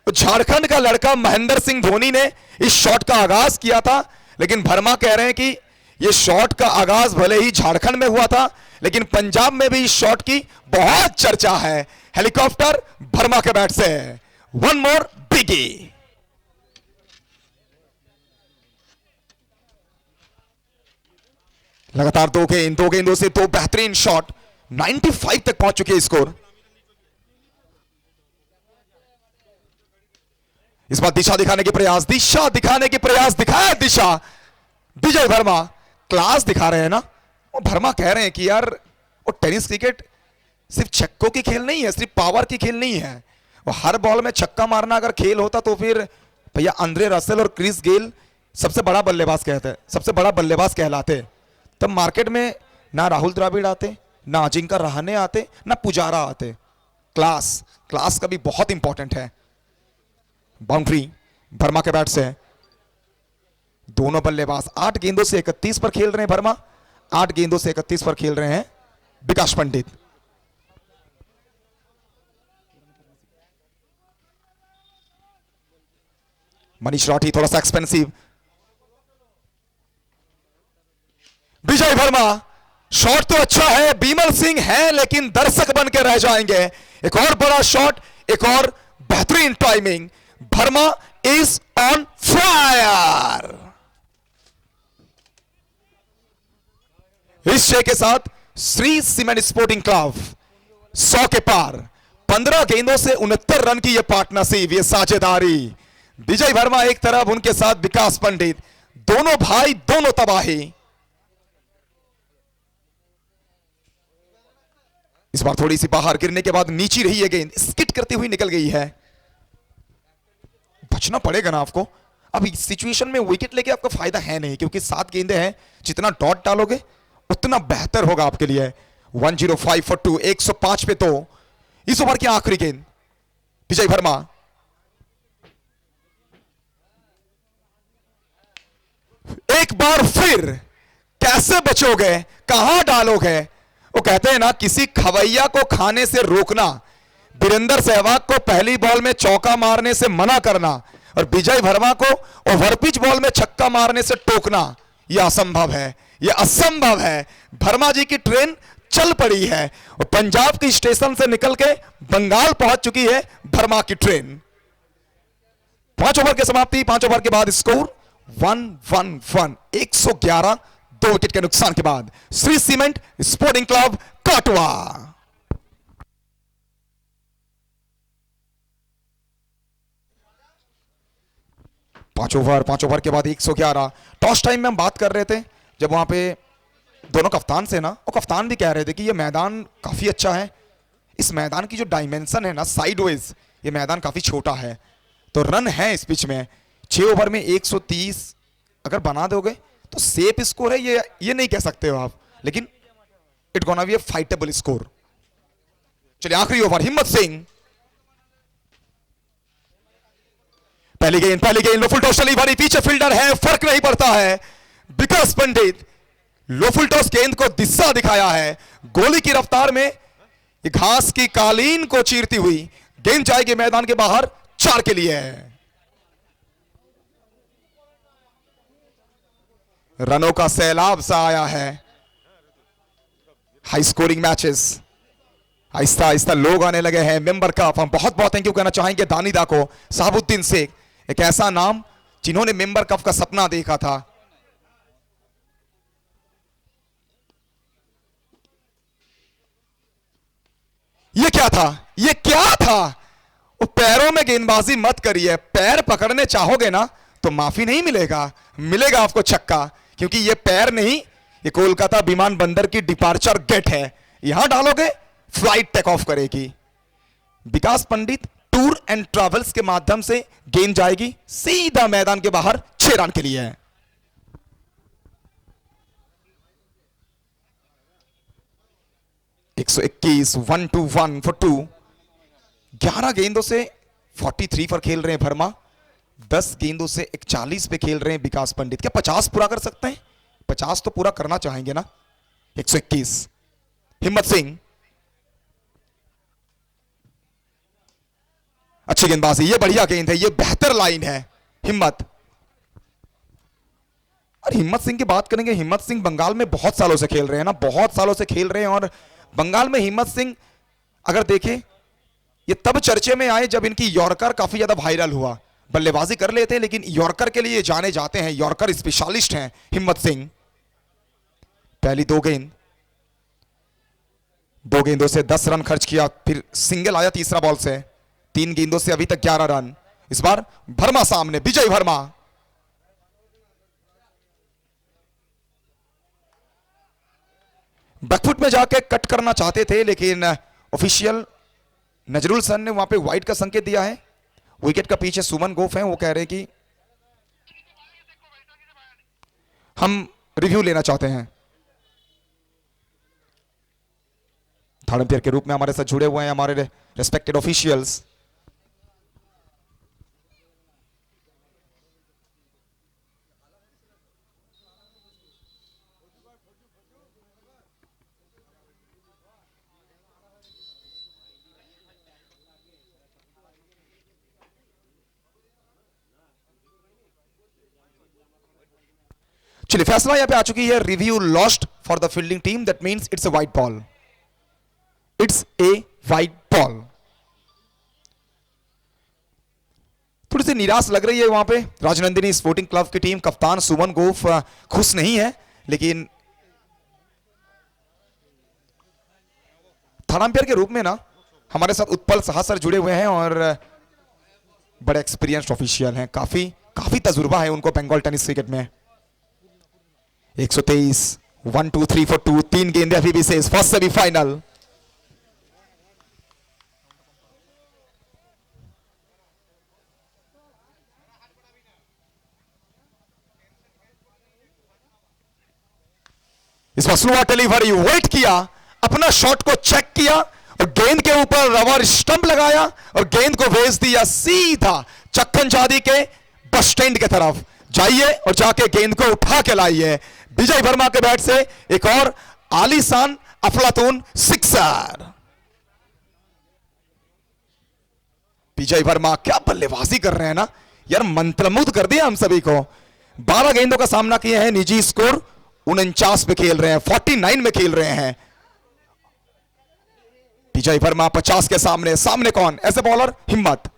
झारखंड का लड़का महेंद्र सिंह धोनी ने इस शॉट का आगाज किया था, लेकिन वर्मा कह रहे हैं कि यह शॉट का आगाज भले ही झारखंड में हुआ था, लेकिन पंजाब में भी इस शॉट की बहुत चर्चा है। हेलीकॉप्टर वर्मा के बैट से, वन मोर बिगी। लगातार दो गेंदों से 2 बेहतरीन शॉट, 95 तक पहुंच चुके हैं स्कोर। इस बार दिशा दिखाने के प्रयास, दिखाया दिशा। विजय वर्मा क्लास दिखा रहे हैं ना, वो वर्मा कह रहे हैं कि यार वो टेनिस क्रिकेट सिर्फ छक्कों की खेल नहीं है, सिर्फ पावर की खेल नहीं है, वो हर बॉल में छक्का मारना अगर खेल होता तो फिर भैया आंद्रे रसेल और क्रिस गेल सबसे बड़ा बल्लेबाज कहलाते। तब मार्केट में ना राहुल द्रविड़ आते, ना अजिंक्य रहाणे आते, ना पुजारा आते। क्लास का भी बहुत इंपॉर्टेंट है। बाउंड्री वर्मा के बैट से, दोनों बल्लेबाज 8 गेंदों से 31 पर खेल रहे हैं। वर्मा 8 गेंदों से 31 पर खेल रहे हैं। विकास पंडित, मनीष राठी थोड़ा सा एक्सपेंसिव। विजय वर्मा, शॉट तो अच्छा है, बीमल सिंह है, लेकिन दर्शक बन के रह जाएंगे। एक और बड़ा शॉट, एक और बेहतरीन timing. Verma is on fire. इस शेर के साथ श्री सीमेंट स्पोर्टिंग क्लब 100 के पार, 15 गेंदों से 69 रन की यह पार्टनरशिप, यह साझेदारी। विजय वर्मा एक तरफ, उनके साथ विकास पंडित, दोनों भाई दोनों तबाही। इस बार थोड़ी सी बाहर गिरने के बाद नीचे रही है गेंद, स्किट करती हुई निकल गई है। बचना पड़ेगा ना आपको, अब इस सिचुएशन में विकेट लेके आपका फायदा है नहीं, क्योंकि 7 गेंदें हैं, जितना डॉट डालोगे उतना बेहतर होगा आपके लिए। 105 for 2, 105 पे 2। इस ओवर की आखिरी गेंद, विजय वर्मा, एक बार फिर कैसे बचोगे, कहां डालोगे? वो कहते हैं ना, किसी खवैया को खाने से रोकना, वीरेंद्र सहवाग को पहली बॉल में चौका मारने से मना करना, और विजय वर्मा को ओवरपिच बॉल में छक्का मारने से टोकना, यह असंभव है, यह असंभव है। वर्मा जी की ट्रेन चल पड़ी है, और पंजाब के स्टेशन से निकल के बंगाल पहुंच चुकी है वर्मा की ट्रेन। 5 ओवर की समाप्ति, 5 ओवर के बाद स्कोर 111, 111, 2 विकेट के नुकसान के बाद। Shri cement sporting club Katwa. पांच ओवर के बाद 111। टॉस टाइम में हम बात कर रहे थे, जब वहां पे दोनों कप्तान से ना, वो कप्तान भी कह रहे थे कि ये मैदान काफी अच्छा है, इस मैदान की जो डायमेंशन है ना साइडवेज, ये मैदान काफी छोटा है, तो रन है इस पिच में। 6 ओवर में 130 अगर बना दोगे तो सेफ स्कोर है, ये नहीं कह सकते हो आप, लेकिन it gonna be a fightable score. चलिए आखिरी ओवर, हिम्मत सिंह। पहली गेंद लो फुल टॉस चली भरी, पीछे फील्डर है, फर्क नहीं पड़ता है। विकास पंडित लो फुल टॉस गेंद को दिशा दिखाया है, गोली की रफ्तार में घास की कालीन को चीरती हुई गेंद जाएगी मैदान के बाहर, 4 के लिए। रनों का सैलाब सा आया है। High scoring matches, Aahista Aahista लोग आने लगे हैं। मेंबर कप, हम बहुत बहुत थैंक यू कहना चाहेंगे दानिदा को, साहबुद्दीन शेख, एक ऐसा नाम जिन्होंने मेंबर कप का सपना देखा था। ये क्या था, ये क्या था? वो पैरों में गेंदबाजी मत करिए, पैर पकड़ने चाहोगे ना तो माफी नहीं मिलेगा, मिलेगा आपको छक्का, क्योंकि ये पैर नहीं, ये कोलकाता विमानबंदर की डिपार्चर गेट है, यहां डालोगे फ्लाइट टेक ऑफ करेगी। विकास पंडित टूर एंड ट्रैवल्स के माध्यम से गेंद जाएगी सीधा मैदान के बाहर, 6 रन के लिए। एक 121, 1-2-1 for 2। 11 गेंदों से 43 पर खेल रहे हैं वर्मा, 10 गेंदों से 41 पे खेल रहे हैं विकास पंडित। क्या 50 पूरा कर सकते हैं? 50 तो पूरा करना चाहेंगे ना। 121, हिम्मत सिंह, अच्छी गेंदबाजी, ये बढ़िया गेंद है, ये बेहतर लाइन है हिम्मत। और हिम्मत सिंह की बात करेंगे, हिम्मत सिंह बंगाल में बहुत सालों से खेल रहे हैं ना, बहुत सालों से खेल रहे हैं। और बंगाल में हिम्मत सिंह अगर देखें, ये तब चर्चे में आए जब इनकी यॉर्कर काफी ज्यादा वायरल हुआ। बल्लेबाजी कर लेते हैं लेकिन यॉर्कर के लिए जाने जाते हैं, यॉर्कर स्पेशलिस्ट हैं हिम्मत सिंह। पहली 2 गेंदों से 10 रन खर्च किया, फिर सिंगल आया तीसरा बॉल से। 3 गेंदों से अभी तक 11 रन। इस बार वर्मा सामने, विजय वर्मा। बैकफुट में जाके कट करना चाहते थे लेकिन ऑफिशियल नजरुल सन ने वहां पे वाइड का संकेत दिया है। विकेट का पीछे सुमन गोफ है, वो कह रहे हैं कि हम रिव्यू लेना चाहते हैं। थर्ड अंपायर के रूप में हमारे साथ जुड़े हुए हैं हमारे रेस्पेक्टेड ऑफिशियल्स। चलिए फैसला यहां पे आ चुकी है, review lost for the fielding team, that means it's a wide ball, it's a wide ball. थोड़ी सी निराश लग रही है वहां पे राजनंदिनी स्पोर्टिंग क्लब की टीम। कप्तान सुमन गोफ खुश नहीं है, लेकिन थर्ड अंपायर के रूप में ना हमारे साथ उत्पल साहा सर जुड़े हुए हैं और बड़े एक्सपीरियंस्ड ऑफिशियल हैं, काफी तजुर्बा है उनको बंगाल टेनिस क्रिकेट में। 123, 1 2 3 for 2, 3 गेंदें अभी भी शेष, फर्स्ट सेमीफाइनल। इस पर स्लो डिलीवरी, वेट किया, अपना शॉट को चेक किया और गेंद के ऊपर रबर स्टंप लगाया और गेंद को भेज दिया सीधा चक्कन चादी के बस स्टैंड की तरफ। जाइए और जाके गेंद को उठा के लाइए। विजय वर्मा के बैट से एक और आलीशान अफलातून सिक्सर। विजय वर्मा क्या बल्लेबाजी कर रहे हैं ना यार, मंत्रमुग्ध कर दिया हम सभी को। 12 गेंदों का सामना किए हैं, निजी स्कोर 49 पे खेल रहे हैं, 49 में खेल रहे हैं। विजय वर्मा 50 के सामने कौन? एज ए बॉलर हिम्मत।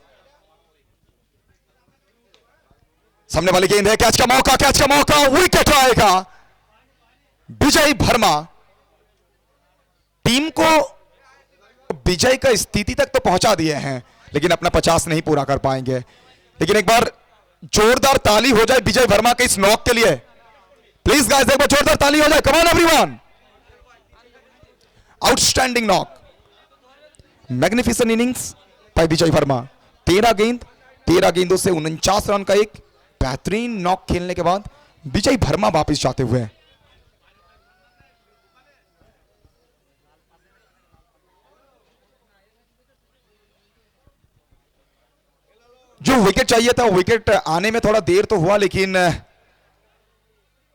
सामने वाली गेंद है, कैच का मौका, विकेट आएगा। विजय वर्मा टीम को विजय का स्थिति तक तो पहुंचा दिए हैं, लेकिन अपना 50 नहीं पूरा कर पाएंगे। लेकिन एक बार जोरदार ताली हो जाए विजय वर्मा के इस नॉक के लिए, प्लीज गाइस, एक बार जोरदार ताली हो जाए। Come on everyone, outstanding knock, magnificent innings by Vijay Varma. 13 गेंद 13 गेंदों से 49 रन का एक बेहतरीन नॉक खेलने के बाद विजय वर्मा वापस जाते हुए। जो विकेट चाहिए था, विकेट आने में थोड़ा देर तो हुआ, लेकिन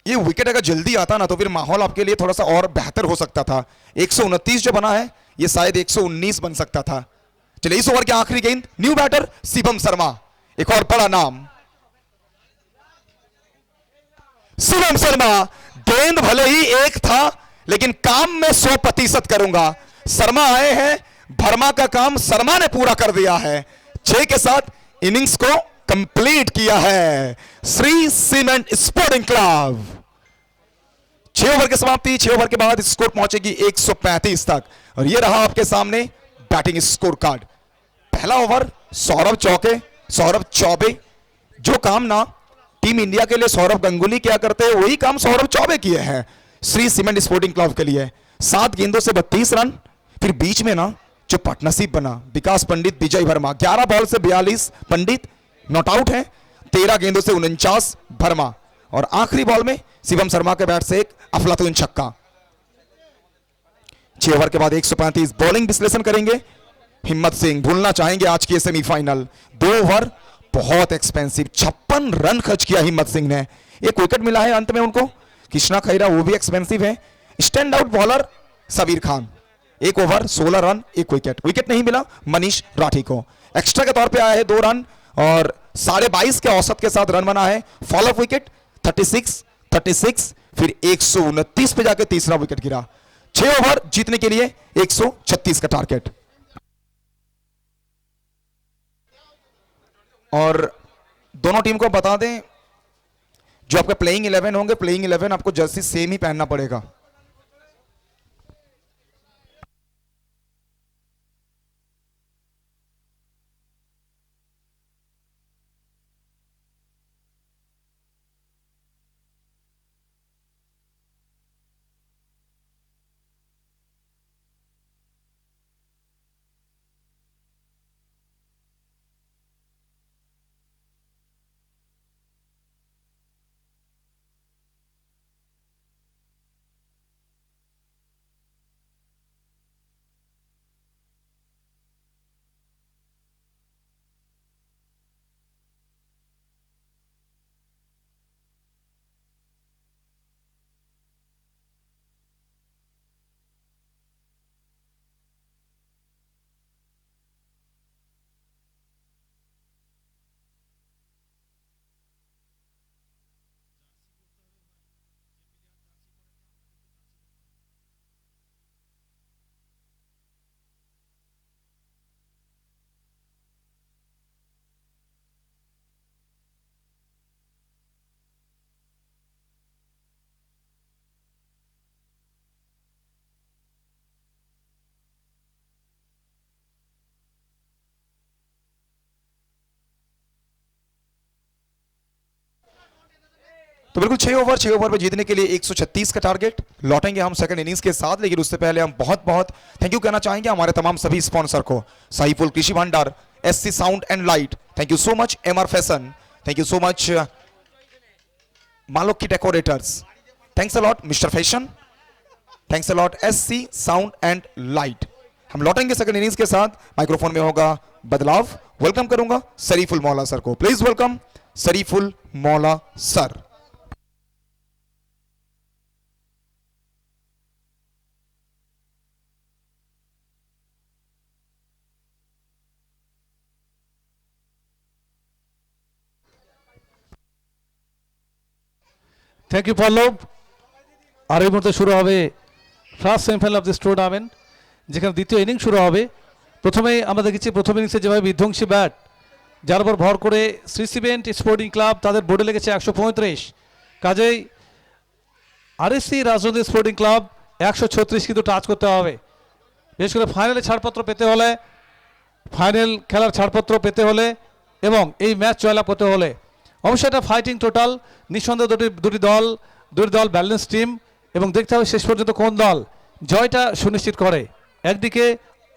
ये विकेट अगर जल्दी आता ना तो फिर माहौल आपके लिए थोड़ा सा और बेहतर हो सकता था। 129 जो बना है ये शायद 119 बन सकता था। चलिए इस ओवर की आखिरी गेंद, न्यू बैटर शिवम शर्मा, एक और बड़ा नाम शिवम शर्मा। गेंद भले ही एक था लेकिन काम में 100% करूंगा। शर्मा आए हैं, वर्मा का काम शर्मा ने पूरा कर दिया है। 6 के साथ इनिंग्स को कंप्लीट किया है Shri cement sporting club. 6 over की समाप्ति, 6 ओवर के बाद स्कोर पहुंचेगी 135 तक। और यह रहा आपके सामने बैटिंग स्कोर कार्ड। पहला ओवर सौरभ चौबे। जो काम ना टीम इंडिया के लिए सौरभ गंगुली क्या करते हैं वही काम सौरभ चौबे किए हैं श्री सीमेंट स्पोर्टिंग क्लब के लिए। 7 गेंदों से 32 रन। फिर बीच में ना जो पार्टनरशिप बना विकास पंडित विजय वर्मा, 11 बॉल से 42 पंडित नॉट आउट है, 13 गेंदों से 49 वर्मा, और आखिरी बॉल में शिवम शर्मा के बैट से एक अफलातून छक्का। 6 ओवर के बाद 135। बॉलिंग विश्लेषण करेंगे हिम्मत सिंह। भूलना चाहेंगे आज की सेमीफाइनल। 2 ओवर बहुत एक्सपेंसिव, 56 रन खर्च किया हिम्मत सिंह ने। एक विकेट मिला है अंत में उनको, कृष्णा खैरा, वो भी एक्सपेंसिव है। Stand out bowler Sabir Khan, 1 over 16 run 1 wicket. Wicket नहीं मिला मनीष राठी को। एक्स्ट्रा के तौर पे आया है 2 रन और 22.5 के औसत के साथ रन बना है। फॉलोअप विकेट 36, फिर 129 पे जाके तीसरा विकेट गिरा। 6 ओवर जीतने के लिए 136 का टारगेट। और दोनों टीम को बता दें, जो आपके प्लेइंग 11 होंगे, प्लेइंग 11 आपको जर्सी सेम ही पहनना पड़ेगा। तो बिल्कुल 6 ओवर में जीतने के लिए 136 का टारगेट। लौटेंगे हम सेकंड इनिंग्स के साथ, लेकिन उससे पहले हम बहुत बहुत थैंक यू कहना चाहेंगे हमारे तमाम सभी स्पॉन्सर को। साईफुल कृषि भंडार, SC sound and light, thank you so much. MR fashion, thank you so much. मालोक की decorators, thanks a lot. Mister fashion, thanks a lot. SC sound and light. हम लौटेंगे सेकंड इनिंग्स के साथ। माइक्रोफोन में होगा बदलाव। वेलकम करूंगा शरीफुल मौला सर को। प्लीज वेलकम शरीफुल मौला सर। থ্যাংক ইউ পল্লব। আর এই মুহূর্তে শুরু হবে first semifinal of this tournament, যেখানে দ্বিতীয় ইনিংস শুরু হবে। প্রথমেই আমরা দেখেছি প্রথম ইনিংসে যেভাবে বিধ্বংসী ব্যাট, যার উপর ভর করে শ্রী সিমেন্ট স্পোর্টিং ক্লাব তাদের বোর্ডে লেগেছে 135, কাজেই RSC রাজনৈতিক স্পোর্টিং ক্লাব 136 কিন্তু টাচ করতে হবে। বিশেষ করে ফাইনালে ছাড়পত্র পেতে হলে, ফাইনাল খেলার ছাড়পত্র পেতে হলে এবং এই ম্যাচ জয়লাভ করতে হলে অবশ্যই এটা ফাইটিং টোটাল। নিঃসন্দেহে দুটি দল ব্যালেন্স টিম, এবং দেখতে হবে শেষ পর্যন্ত কোন দল জয়টা সুনিশ্চিত করে। একদিকে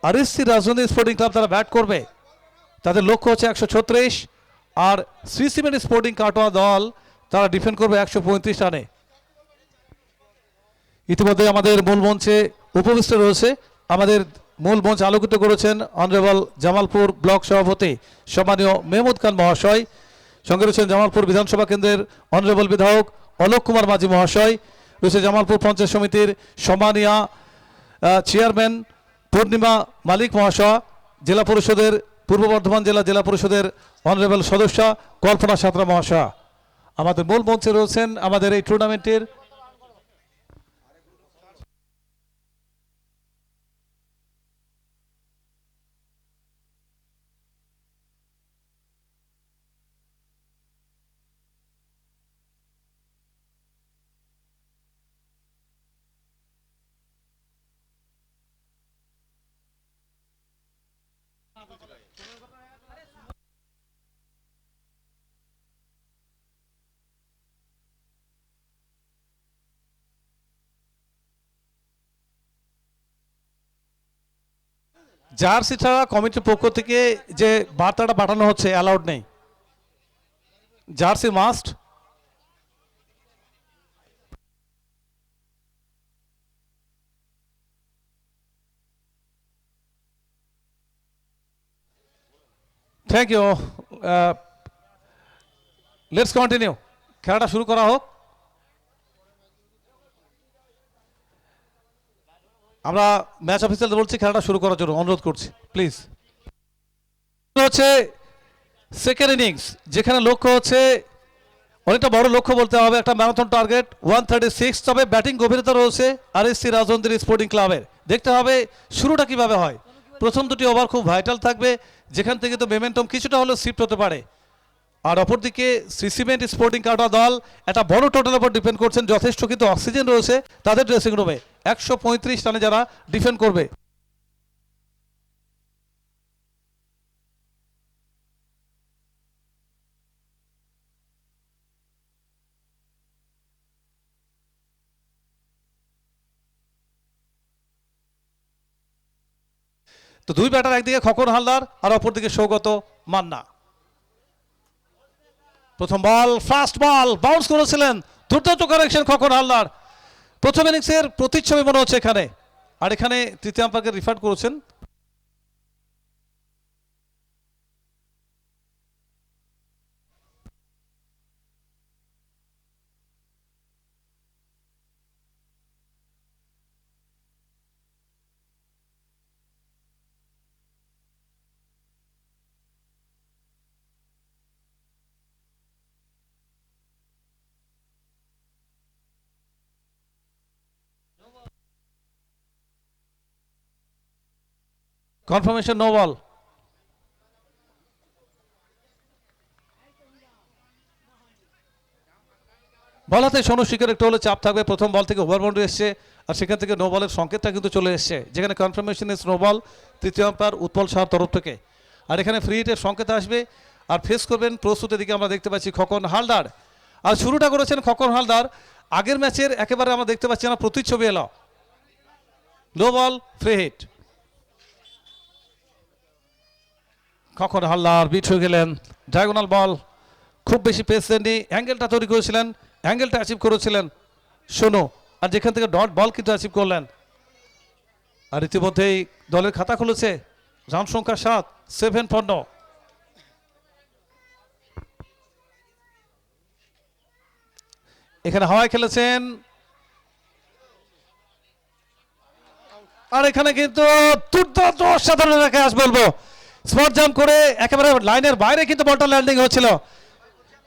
RSC রাজনৈতিক স্পোর্টিং ক্লাব তারা ব্যাট করবে, তাদের লক্ষ্য হচ্ছে 136, আর শ্রী সিমেন্ট স্পোর্টিং কাটোয়া দল তারা ডিফেন্ড করবে 135 রানে। ইতিমধ্যে আমাদের মূল মঞ্চে উপবিষ্ট রয়েছে, আমাদের মূল মঞ্চ আলোকিত করেছেন অনারেবল জামালপুর ব্লক সভাপতি সম্মানীয় মেহমুদ খান মহাশয়, সঙ্গে রয়েছেন জামালপুর বিধানসভা কেন্দ্রের অনারেবল বিধায়ক অলোক কুমার মাঝি মহাশয়, রয়েছে জামালপুর পঞ্চায়েত সমিতির সম্মানীয় চেয়ারম্যান পূর্ণিমা মালিক মহাশয়, জেলা পরিষদের পূর্ব বর্ধমান জেলা পরিষদের অনারেবল সদস্য কল্পনা সাঁতরা মহাশয়। আমাদের মূল মঞ্চে রয়েছেন আমাদের এই টুর্নামেন্টের জার্সি ছাড়া কমিটির পক্ষ থেকে যে বার্তাটা পাঠানো হচ্ছে অ্যালাউড নেই, jersey must. Thank you, let's continue, খেলাটা শুরু করা হোক। আমরা ম্যাচ অফিসারদের বলছি খেলাটা শুরু করার জন্য অনুরোধ করছি প্লিজ। হচ্ছে সেকেন্ড ইনিংস, যেখানে লক্ষ্য হচ্ছে অনেকটা বড় লক্ষ্য বলতে হবে, একটা ম্যারাথন টার্গেট 136, তবে ব্যাটিং গভীরতা রয়েছে আরএসসি রাজন্দ্রী স্পোর্টিং ক্লাবের। দেখতে হবে শুরুটা কিভাবে হয়। প্রথম দুটি ওভার খুব ভাইটাল থাকবে, যেখান থেকে তো মোমেন্টাম কিছুটা হলেও শিফট হতে পারে। আর অপরদিকে শ্রী সিমেন্ট স্পোর্টিং কাটোয়া দল একটা বড় টোটালের উপর ডিপেন্ড করছেন, যথেষ্ট কিন্তু অক্সিজেন রয়েছে তাদের ড্রেসিং রুমে, 135 রানে যারা ডিফেন্ড করবে। তো দুই ব্যাটার, একদিকে খোকন হালদার আর অপরদিকে সৌগত মান্না। প্রথম বল, ফাস্ট বল বাউন্স করেছিলেন, দুর্দান্ত কারেকশন খোকন হালদার। প্রথম ইনিংসের প্রতিচ্ছবি মনে হচ্ছে এখানে, আর এখানে তৃতীয় আম্পায়ারকে রিফার করেছেন। Confirmation no ball. বল হাতে সোনু শিখের একটু হলে চাপ থাকবে, প্রথম বল থেকে ওভার বাউন্ডারি এসছে, আর সেখান থেকে নো বলের সংকেতটা কিন্তু চলে এসছে, যেখানে কনফার্মেশন ইজ নো বল তৃতীয় আম্পায়ার উৎপল শাহর তরফ থেকে। আর এখানে ফ্রি হিটের সংকেত আসবে, আর ফেস করবেন প্রস্তুতের দিকে আমরা দেখতে পাচ্ছি খোকন হালদার। আর শুরুটা করেছেন খোকন হালদার, আগের ম্যাচের একেবারে আমরা দেখতে পাচ্ছি না প্রতিচ্ছবি এলো, no ball free hit. Khokon Haldar beat হয়ে গেলেন, ডায়াগোনাল বল, খুব বেশি পেস দেননি, অ্যাঙ্গেলটা তৈরি করেছিলেন, অ্যাঙ্গেলটা অ্যাচিভ করেছিলেন সোনু, আর যেখান থেকে ডট বল কিন্তু অ্যাচিভ করলেন। আর ইতিমধ্যেই দলের খাতা খুলেছে, রান সংখ্যা 7 পণ্য। এখানে হাওয়ায় খেলেছেন, আর এখানে কিন্তু দুর্দান্ত অসাধারণ ক্যাচ বলবো, স্পট জাম্প করে একেবারে লাইনের বাইরে কিন্তু বলটা ল্যান্ডিং হচ্ছিল।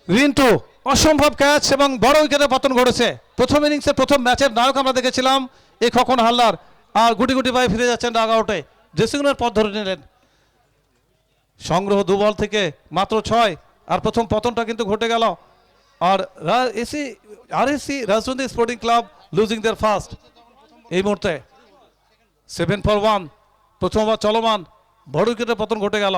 রিন্টু অসম্ভব ক্যাচ এবং বড় উইকেটে পতন ঘটেছে। প্রথম ইনিংসের প্রথম ম্যাচের নায়ক আমরা দেখেছিলাম এই খোকন হালদার, আর গুটি গুটি পায়ে ফিরে যাচ্ছেন ডাগ আউটে, ড্রেসিং রুমের পথ ধরে নিলেন। সংগ্রহ 2 বল থেকে মাত্র 6, আর প্রথম পতনটা কিন্তু ঘটে গেল। আর RSC রাজনন্দি sporting club losing their first এই মুহূর্তে 7 for 1, প্রথম ওভার চলমান, বড় উইকেটে পতন ঘটে গেল।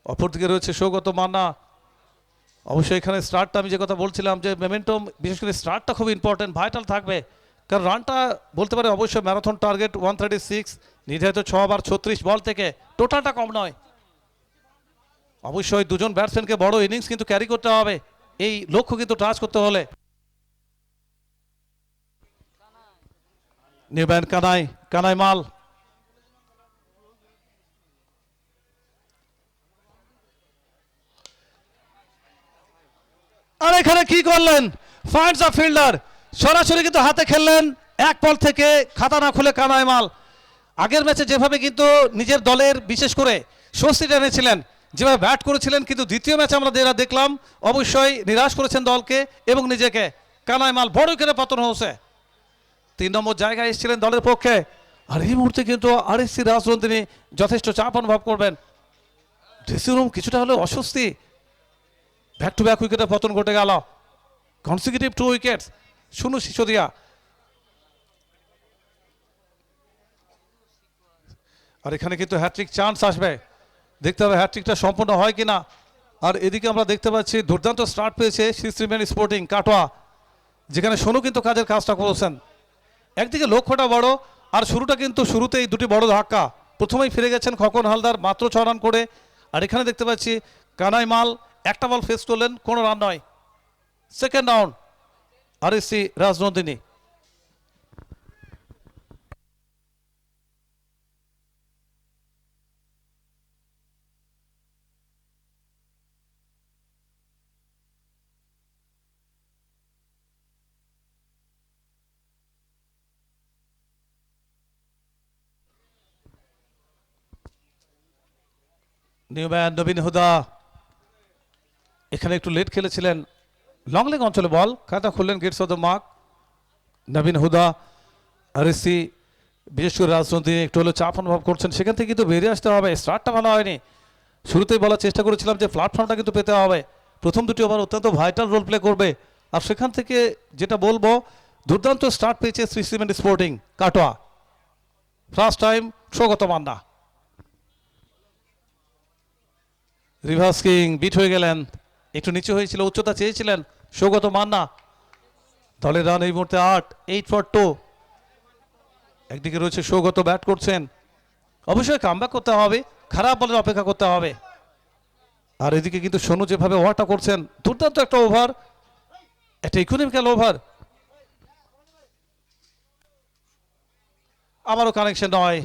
অপরদিকে রয়েছে সৌগত মান্না, অবশ্যই এখানে স্টার্টটা আমি যে কথা বলছিলাম যে মোমেন্টাম বিশেষ করে স্টার্টটা খুব ইম্পর্টেন্ট ভাইটাল থাকবে, কারণ রানটা বলতে পারে অবশ্যই ম্যারাথন টার্গেট 136 নির্ধারিত 6 ওভার 36 বল থেকে, টোটালটা কম নয়। অবশ্যই দুজন ব্যাটসম্যানকে বড় ইনিংস কিন্তু ক্যারি করতে হবে এই লক্ষ্য কিন্তু টাচ করতে হলে। নিউম্যান কানাই, কানাই মাল, আর এখানে কি করলেন ফাইন্ডস আ ফিল্ডার, সরাসরি কিন্তু হাতে খেললেন এক বল থেকে, খাতা না খুলে কানাই মাল। আগের ম্যাচে যেভাবে কিন্তু নিজের দলের বিশেষ করে স্বস্তি টেনেছিলেন, যেভাবে ব্যাট করেছিলেন, কিন্তু দ্বিতীয় ম্যাচে আমরা যেটা দেখলাম অবশ্যই নিরাশ করেছেন দলকে এবং নিজেকে। কানাই মাল বড় উইকেটে পতন হয়েছে, 3 নম্বর জায়গায় এসেছিলেন দলের পক্ষে। আর এই মুহূর্তে কিন্তু আরএসসি রাজনন্দিনী যথেষ্ট চাপ অনুভব করবেন, ড্রেসিং রুম কিছুটা হলেও অস্বস্তি। ব্যাক টু ব্যাক উইকেটে পতন ঘটে গেল, কনসিকিউটিভ 2 উইকেটস। শুনু সিসোদিয়া, আর এখানে কিন্তু হ্যাট্রিক চান্স আসবে, দেখতে হবে হ্যাট্রিকটা সম্পূর্ণ হয় কিনা। আর এদিকে আমরা দেখতে পাচ্ছি দুর্দান্ত স্টার্ট পেয়েছে শ্রীশ্রীমেন স্পোর্টিং কাটোয়া, যেখানে সোনু কিন্তু কাজের কাজটা করেছেন। একদিকে লক্ষ্যটা বড়, আর শুরুটা কিন্তু শুরুতেই দুটি বড় ধাক্কা, প্রথমেই ফিরে গেছেন খোকন হালদার মাত্র 6 রান করে। আর এখানে দেখতে পাচ্ছি কানাই মাল একটা বল ফেস করলেন, কোনো রান নয়। Second round RSC Rajnandini. New man Nabin Huda এখানে একটু লেট খেলেছিলেন, লং লেগ অঞ্চলে বল, খাতা খুললেন gets off the mark. Nabin Huda RSC বিশেষ করে রাজনৈতিক একটু হলেও চাপ অনুভব করছেন, সেখান থেকে কিন্তু বেরিয়ে আসতে হবে। স্টার্টটা ভালো হয়নি, শুরুতেই বলার চেষ্টা করেছিলাম যে প্ল্যাটফর্মটা কিন্তু পেতে হবে। প্রথম দুটি ওভার অত্যন্ত ভাইটাল রোল প্লে করবে, আর সেখান থেকে যেটা বলবো দুর্দান্ত স্টার্ট পেয়েছে শ্রীশ্রীমেন sporting Katwa. First time Sougata Manna, reverse king beat হয়ে গেলেন, একটু নিচে হয়েছিল, উচ্চতা চেয়েছিলেন সৌগত মান্না। দলের রান এই মুহূর্তে 8 ফর 2। একদিকে রয়েছে সৌগত ব্যাট করছেন, অবশ্যই কামব্যাক করতে হবে, খারাপ বলের অপেক্ষা করতে হবে। আর এদিকে কিন্তু সোনু যেভাবে ওভারটা করছেন, দুর্দান্ত একটা ওভার, একটা ইকোনমিক্যাল ওভার। আবারও কানেকশন নয়,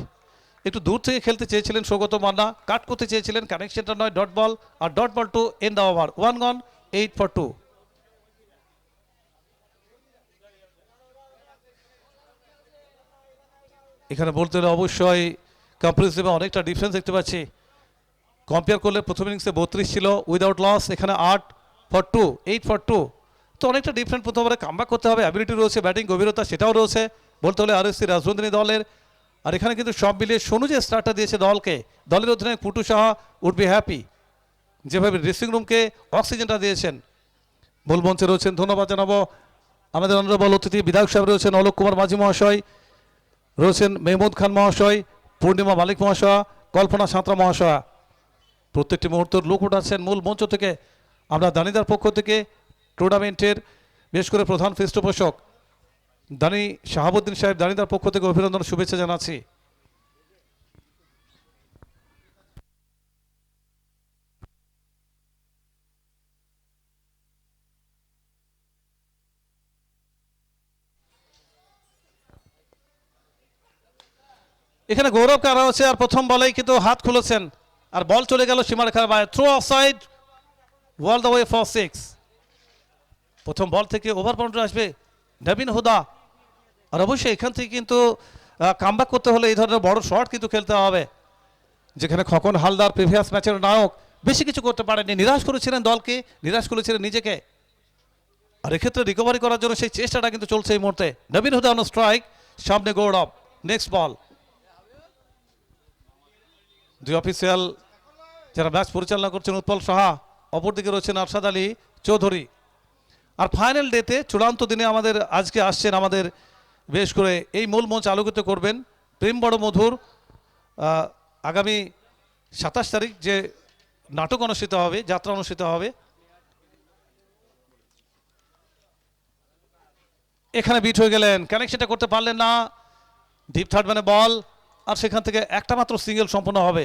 একটু দূর থেকে খেলতে চেয়েছিলেন সৌগত মান্না, কাট করতে চেয়েছিলেন, কানেকশনটা নয়, ডট বল। আর dot ball to end the over, 1 gone, 8 for 2। এখানে বলতে হলে অবশ্যই কম্পারিজনে অনেকটা ডিফারেন্স দেখতে পাচ্ছি। কম্পেয়ার করলে প্রথম ইনিংসে 32 ছিল উইদাউট লস, এখানে 8 ফর 2, 8 ফর 2, তো অনেকটা ডিফারেন্ট। প্রথম ওভারে কামব্যাক করতে হবে, অ্যাবিলিটি রয়েছে, ব্যাটিং গভীরতা সেটাও রয়েছে বলতে হলে আরএসসি রাজনন্দিনী দলের। আর এখানে কিন্তু সব মিলিয়ে সোনু যে স্টার্টটা দিয়েছে দলকে, দলের অধিনায়ক Putu Saha would be happy, যেভাবে ড্রেসিং রুমকে অক্সিজেনটা দিয়েছেন। মূল মঞ্চে রয়েছেন, ধন্যবাদ জানাবো আমাদের অনারেবল অতিথি বিধায়ক সাহেব রয়েছেন, অলোক কুমার মাঝি মহাশয় রয়েছেন, মেহমুদ খান মহাশয়, পূর্ণিমা মালিক মহাশয়, কল্পনা সাঁতরা মহাশয়। প্রত্যেকটি মুহূর্তের লোক উঠাচ্ছেন মূল মঞ্চ থেকে। আমরা দানিদার পক্ষ থেকে টুর্নামেন্টের বিশেষ করে প্রধান পৃষ্ঠপোষক দানি শাহাবুদ্দিন সাহেব দানিদার পক্ষ থেকে অভিনন্দন শুভেচ্ছা জানাচ্ছি। এখানে গৌরব কারা হচ্ছে, আর প্রথম বলেই কিন্তু হাত খুলেছেন, আর বল চলে গেল সীমারেখার বাইরে, throw offside, all the way for 6। প্রথম বল থেকে ওভার বাউন্ডারি আসবে নবীন হুদা। আর অবশ্যই এখান থেকে কিন্তু কামব্যাক করতে হলে এই ধরনের বড় শট কিন্তু খেলতে হবে, যেখানে খোকন হালদার প্রিভিয়াস ম্যাচের নায়ক বেশি কিছু করতে পারেননি, নিরাশ করেছিলেন দলকে, নিরাশ করেছিলেন নিজেকে। আর এক্ষেত্রে রিকভারি করার জন্য সেই চেষ্টাটা কিন্তু চলছে এই মুহূর্তে। নবীন হুদা অন স্ট্রাইক, সামনে গৌরব, নেক্সট বল। দুই অফিসিয়াল যারা ম্যাচ পরিচালনা করছেন উৎপল সাহা, অপরদিকে রয়েছেন আরশাদ আলী চৌধুরী। আর ফাইনাল ডেতে চূড়ান্ত দিনে আমাদের আজকে আসছেন আমাদের বেশ করে এই মূল মঞ্চ আলোকিত করবেন প্রেম বড় মধুর আগামী 27 তারিখ যে নাটক অনুষ্ঠিত হবে, যাত্রা অনুষ্ঠিত হবে, এখানে বিট হয়ে গেলেন, কানেকশনটা করতে পারলেন না। ডিপ থার্ড মানে বল, আর সেখান থেকে একটা মাত্র সিঙ্গেল সম্পন্ন হবে।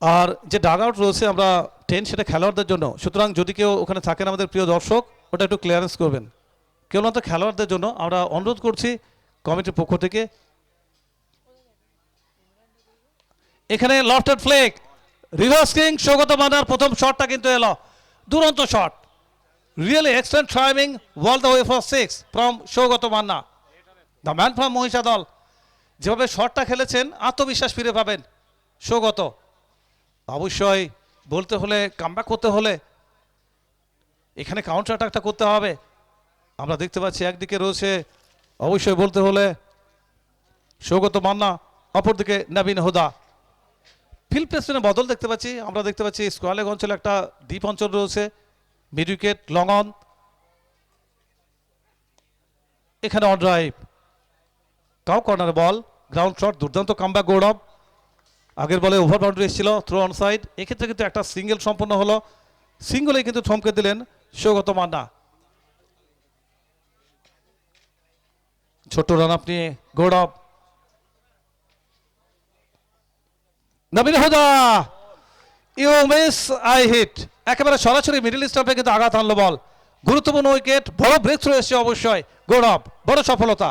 আর যে ডাগ আউট রয়েছে আমরা 10 সেটা খেলোয়াড়দের জন্য, সুতরাং যদি কেউ ওখানে থাকেন আমাদের প্রিয় দর্শক ওটা একটু ক্লিয়ারেন্স করবেন। কেবলমাত্র খেলোয়াড়দের জন্য আমরা অনুরোধ করছি কমিটির পক্ষ থেকে। এখানে lofted flick, reverse king Sougata মান্নার প্রথম শটটা কিন্তু এলো, দুরন্ত shot, really extend driving ball the way for 6 from Sougata Manna, the man from Mahishadal. যেভাবে শটটা খেলেছেন আত্মবিশ্বাস ফিরে পাবেন সৌগত। অবশ্যই বলতে হলে, কামব্যাক করতে হলে এখানে কাউন্টার অ্যাটাকটা করতে হবে। আমরা দেখতে পাচ্ছি একদিকে রয়েছে অবশ্যই বলতে হলে সৌগত মান্না, অপরদিকে নবীন হুদা। ফিল্ড প্লেসমেন্টের বদল দেখতে পাচ্ছি, আমরা দেখতে পাচ্ছি স্কোয়ার লেগ অঞ্চলে একটা ডিপ অঞ্চল রয়েছে, মিড উইকেট, লং অন, এখানে on drive, cow corner ball, ground shot, দুর্দান্ত কামব্যাক গৌরব। আগের বলে ওভার বাউন্ডারি এসেছিল, থ্রো অন সাইড, এক্ষেত্রে কিন্তু একটা সিঙ্গেল সম্পন্ন হলো, সিঙ্গলে কিন্তু থমকে দিলেন সৌগত মান্না। ছোট্ট রান আপনি গৌরব, নবীন হুদা, ইউ মিস আই হিট, একেবারে সরাসরি মিডল স্টাম্পে কিন্তু আঘাত আনলো বল। গুরুত্বপূর্ণ উইকেট, বড় ব্রেক থ্রু এসছে অবশ্যই গৌরব, বড় সফলতা।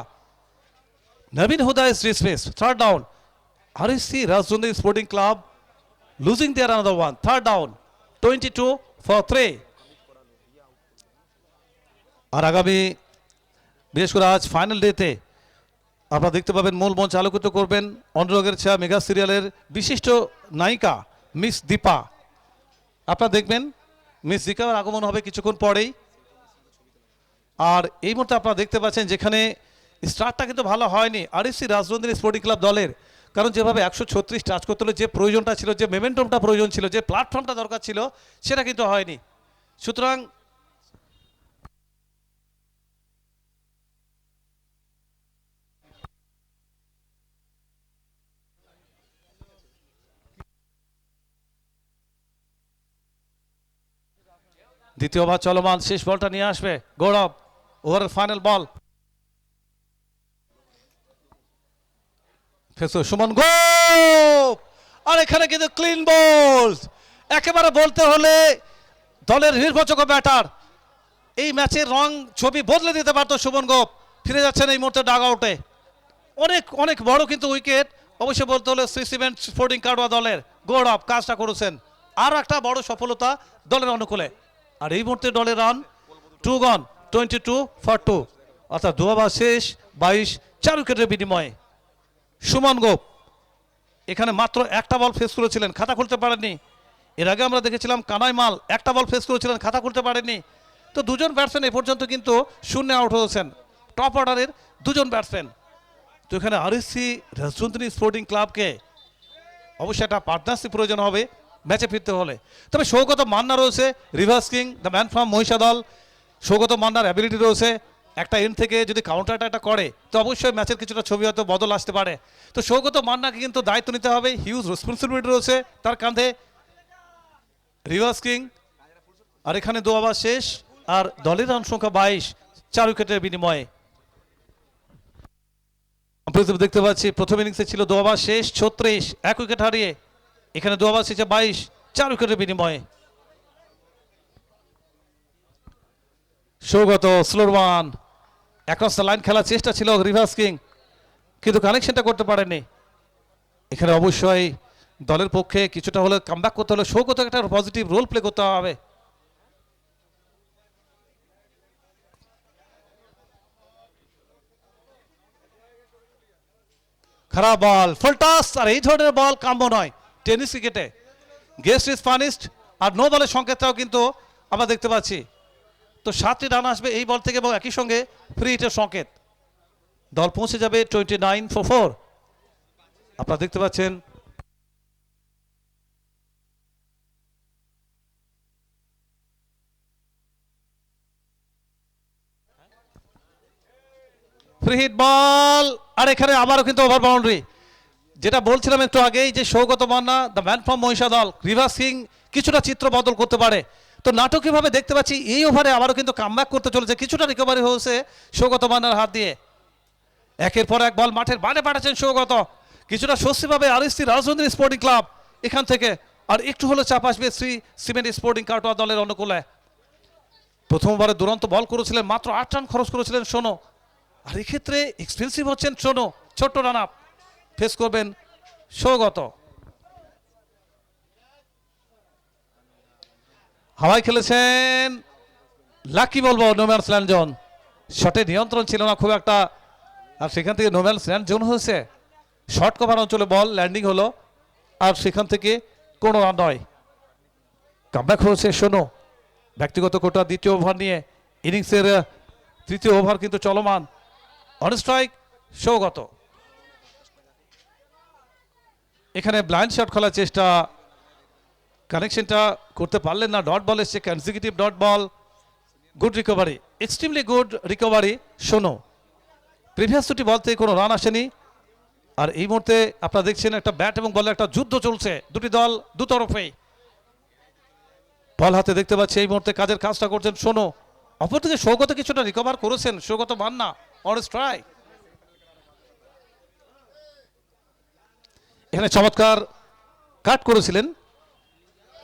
Nabin Huda is dismiss, third down. RSC Rajasthan Sporting Club losing there another one, third down, 22 for 3। আর আগামী বিশেষ করে আজ ফাইনাল ডেতে আপনারা দেখতে পাবেন মূল মঞ্চ আলোকিত করবেন অনুরাগের ছায়া মেগা সিরিয়ালের বিশিষ্ট নায়িকা মিস দীপা। আপনারা দেখবেন মিস দীপার আগমন হবে কিছুক্ষণ পরেই। আর এই মুহূর্তে আপনারা দেখতে পাচ্ছেন যেখানে স্টার্টটা কিন্তু ভালো হয়নি RSC রাজবন্দিনী স্পোর্টিং ক্লাব দলের, কারণ যেভাবে 136 টাচ করতে হলে যে প্রয়োজনটা ছিল, যে মোমেন্টামটা প্রয়োজন ছিল, যে প্ল্যাটফর্মটা দরকার ছিল, সেটা কিন্তু হয়নি। সুতরাং দ্বিতীয় ওভার চলমান, শেষ বলটা নিয়ে আসবে গৌরব, ওভারের ফাইনাল বল। সুমন গোপ, আর এখানে কিন্তু ক্লিন বল, একেবারে বলতে হলে দলের নির্বাচক ব্যাটার, এই ম্যাচের রং ছবি বদলে দিতে পারতো সুমন গোপ। ফিরে যাচ্ছেন এই মুহূর্তে ডাগ আউটে, অনেক অনেক বড় কিন্তু উইকেট। অবশ্যই বলতে হলে শ্রী সিমেন্ট স্পোর্টিং কার্ডওয়া দলের গৌরব কাজটা করেছেন, আরও একটা বড় সফলতা দলের অনুকূলে। আর এই মুহূর্তে দলের রান 2 গন, 22 for 2, অর্থাৎ 2 ওভার শেষ, 22 4 উইকেটের বিনিময়ে। সুমন গোপ এখানে মাত্র একটা বল ফেস করেছিলেন, খাতা খুলতে পারেননি। এর আগে আমরা দেখেছিলাম কানাই মাল একটা বল ফেস করেছিলেন, খাতা খুলতে পারেননি। তো দুজন ব্যাটসম্যান এ পর্যন্ত কিন্তু শূন্যে আউট হয়েছেন, টপ অর্ডারের দুজন ব্যাটসম্যান। তো এখানে RSC রাজবন্দিনী স্পোর্টিং ক্লাবকে অবশ্যই একটা পার্টনারশিপ প্রয়োজন হবে ম্যাচে ফিরতে হলে। তবে সৌগত মান্না রয়েছে, reverse king, the man from Mahishadal. Sougata মান্নার অ্যাবিলিটি রয়েছে, একটা এন্ড থেকে যদি কাউন্টার অ্যাটাকটা করে তো অবশ্যই ম্যাচের কিছুটা ছবি হয়তো বদল আসতে পারে। তো সৌগত মান্নাকে কিন্তু দায়িত্ব নিতে হবে, হিউজ রেসপন্সিবিলিটি রয়েছে তার কাঁধে। রিভার্স কিং, আর এখানে 2 ওভার শেষ, আর দলের রান সংখ্যা 22 4 উইকেটের বিনিময়ে। দেখতে পাচ্ছি প্রথম ইনিংসে ছিল 2 ওভার শেষ 36, 1 উইকেট হারিয়ে। এখানে 2 ওভার শেষে 22 4 উইকেটের বিনিময়ে। Sougata slower one, across the line খেলার চেষ্টা ছিল রিভার্স কিং, কিন্তু কানেকশনটা করতে পারেনি। এখানে অবশ্যই দলের পক্ষে কিছুটা হলে কামব্যাক করতে হলে সৌগত একটা পজিটিভ রোল প্লে করতে হবে। খারাপ বল, ফুল টাস, আর এই ধরনের বল কাম্য নয় টেনিস ক্রিকেটে। গেস্ট ইজ পানিশড, আর নো বলের সংকেতটাও কিন্তু আমরা দেখতে পাচ্ছি। তো 7টি রান আসবে এই বল থেকে এবং একই সঙ্গে ফ্রি হিটের সংকেত। দল পৌঁছে যাবে 29 for 4। আপনারা দেখতে পাচ্ছেন ফ্রি হিট বল, আর এখানে আবারও কিন্তু ওভার বাউন্ডারি। যেটা বলছিলাম একটু আগেই যে Sougata Manna, the man from Mahishadal, reverse king কিছুটা চিত্র বদল করতে পারে। তো নাটকীয়ভাবে দেখতে পাচ্ছি এই ওভারে আবারও কিন্তু কামব্যাক করতে চলেছে, কিছুটা রিকভারি হয়েছে সৌগত মান্নার হাত দিয়ে। একের পর এক বল মাঠের বাইরে পাঠাচ্ছেন সৌগত, কিছুটা স্বস্তি পাবে আরএসসি রাজনন্দিনী স্পোর্টিং ক্লাব এখান থেকে, আর একটু হলে চাপ আসবে শ্রী সিমেন্ট স্পোর্টিং কাটোয়া দলের অনুকূলে। প্রথমবারে দুরন্ত বল করেছিলেন, মাত্র 8 রান খরচ করেছিলেন সোনু, আর এক্ষেত্রে এক্সপেন্সিভ হচ্ছেন সোনু। ছোট্ট রান আপ ফেস করবেন সৌগত। হাওয়ায় খেলেছেন লাকি বলবো নোম্যান্স ল্যান্ড জোন, শটে নিয়ন্ত্রণ ছিল না খুব একটা, আর সেখান থেকে নোম্যান্স ল্যান্ড জোন হয়েছে। শর্ট কভার অঞ্চলে বল ল্যান্ডিং হলো, আর সেখান থেকে কোনো রান নয়। কামব্যাক হয়েছে সোনু ব্যক্তিগত কোটা দ্বিতীয় ওভার নিয়ে, ইনিংসের তৃতীয় ওভার কিন্তু চলমান। অন স্ট্রাইক সৌগত, এখানে ব্লাইন্ড শট খেলার চেষ্টা, কানেকশনটা করতে পারলেন না। ডট বল এসছে, consecutive dot ball. Good recovery, extremely good recovery Sonu. Previous দুটি বল থেকে কোনো রান আসেনি, আর এই মুহূর্তে আপনারা দেখছেন একটা ব্যাট এবং বলের একটা যুদ্ধ চলছে, দুটি দল দুতরফেই। বল হাতে দেখতে পাচ্ছি এই মুহূর্তে কাজের কাজটা করছেন সোনু। অপরদিকে সৌগত কিছুটা রিকভার করেছেন, সৌগত মান্না অন স্ট্রাইক। এখানে চমৎকার কাট করেছিলেন।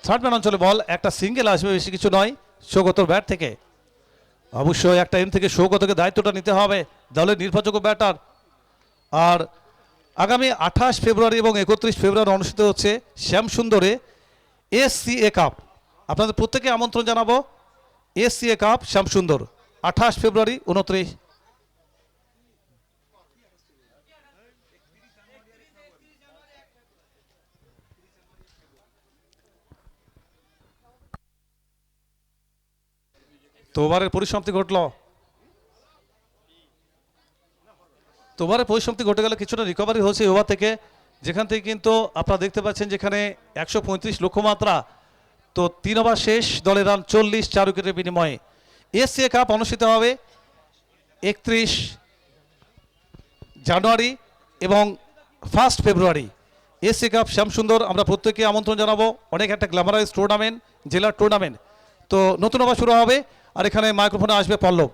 থার্ড ম্যান অঞ্চলে বল, একটা সিঙ্গেল আসবে, বেশি কিছু নয় সৌগতর ব্যাট থেকে। অবশ্যই একটা এন্ড থেকে সৌগতকে দায়িত্বটা নিতে হবে, দলের নির্ভরযোগ্য ব্যাটার। আর আগামী 28 ফেব্রুয়ারি এবং 31 ফেব্রুয়ারি অনুষ্ঠিত হচ্ছে শ্যামসুন্দরে এসসিএ কাপ। আপনাদের প্রত্যেকে আমন্ত্রণ জানাবো, এসসিএ কাপ শ্যামসুন্দর 28 ফেব্রুয়ারি 29। তো ওভারের পরিসমাপ্তি ঘটল, তো ওভারের পরিসমাপ্তি ঘটে গেলে কিছুটা রিকভারি হয়েছে ওভার থেকে, যেখান থেকে কিন্তু আপনারা দেখতে পাচ্ছেন যেখানে 135 লক্ষ্যমাত্রা। তো 3 ওভার শেষ, দলের রান 40, 4 উইকেটের বিনিময়ে। এসসিএ কাপ অনুষ্ঠিত হবে 31 জানুয়ারি এবং 1 ফেব্রুয়ারি। এসসিএ কাপ শ্যামসুন্দর আমরা প্রত্যেকে আমন্ত্রণ জানাবো, অনেক একটা গ্ল্যামারাইজ টুর্নামেন্ট, জেলার টুর্নামেন্ট। তো নতুন ওভার শুরু হবে, আর এখানে মাইক্রোফোনে আসবে পল্লব।